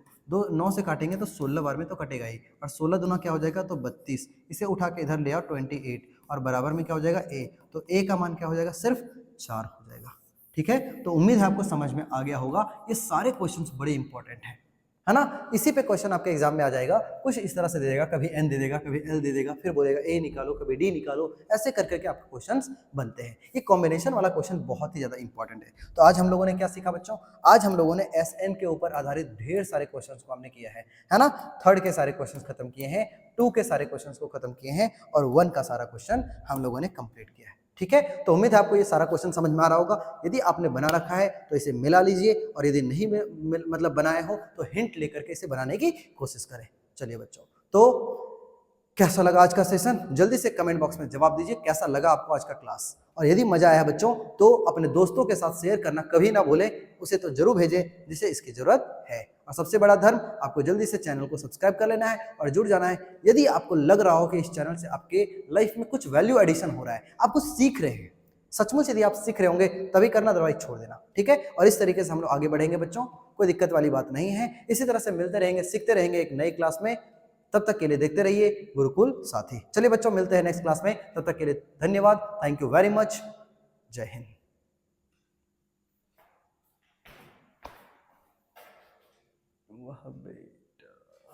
9 से काटेंगे तो 16 बार में तो कटेगा ही, और 16 दूना क्या हो जाएगा तो 32, इसे उठा के इधर ले आओ 28 और बराबर में क्या हो जाएगा A, तो A का मान क्या हो जाएगा सिर्फ 4 हो जाएगा, ठीक है। तो उम्मीद है आपको समझ में आ गया होगा, ये सारे क्वेश्चंस बड़े इंपॉर्टेंट हैं, है ना। इसी पे क्वेश्चन आपके एग्जाम में आ जाएगा, कुछ इस तरह से दे देगा, कभी एन दे देगा, कभी एल दे देगा, फिर बोलेगा ए निकालो, कभी डी निकालो, ऐसे कर करके आपके क्वेश्चंस बनते हैं। ये कॉम्बिनेशन वाला क्वेश्चन बहुत ही ज्यादा इंपॉर्टेंट है। तो आज हम लोगों ने क्या सीखा बच्चों, आज हम लोगों ने एस एन के ऊपर आधारित ढेर सारे क्वेश्चन को हमने किया है ना। 3rd के सारे क्वेश्चन खत्म किए हैं, 2 के सारे क्वेश्चन को खत्म किए हैं और 1 का सारा क्वेश्चन हम लोगों ने कंप्लीट किया है, ठीक है। तो उम्मीद है आपको ये सारा क्वेश्चन समझ में आ रहा होगा। यदि आपने बना रखा है तो इसे मिला लीजिए और यदि नहीं मतलब बनाए हो तो हिंट लेकर के इसे बनाने की कोशिश करें। चलिए बच्चों, तो कैसा लगा आज का सेशन, जल्दी से कमेंट बॉक्स में जवाब दीजिए कैसा लगा आपको आज का क्लास, और यदि मजा आया बच्चों तो अपने दोस्तों के साथ शेयर करना कभी ना भूलें, उसे तो जरूर भेजें जिसे इसकी जरूरत है। और सबसे बड़ा धर्म, आपको जल्दी से चैनल को सब्सक्राइब कर लेना है और जुड़ जाना है। यदि आपको लग रहा हो कि इस चैनल से आपके लाइफ में कुछ वैल्यू एडिशन हो रहा है, आप कुछ सीख रहे हैं, सचमुच यदि आप सीख रहे होंगे तभी करना, अदरवाइज छोड़ देना, ठीक है। और इस तरीके से हम लोग आगे बढ़ेंगे बच्चों, कोई दिक्कत वाली बात नहीं है। इसी तरह से मिलते रहेंगे, सीखते रहेंगे एक नई क्लास में। तब तक के लिए देखते रहिए गुरुकुल साथी। चलिए बच्चों, मिलते हैं नेक्स्ट क्लास में, तब तक के लिए धन्यवाद, थैंक यू वेरी मच, जय हिंद।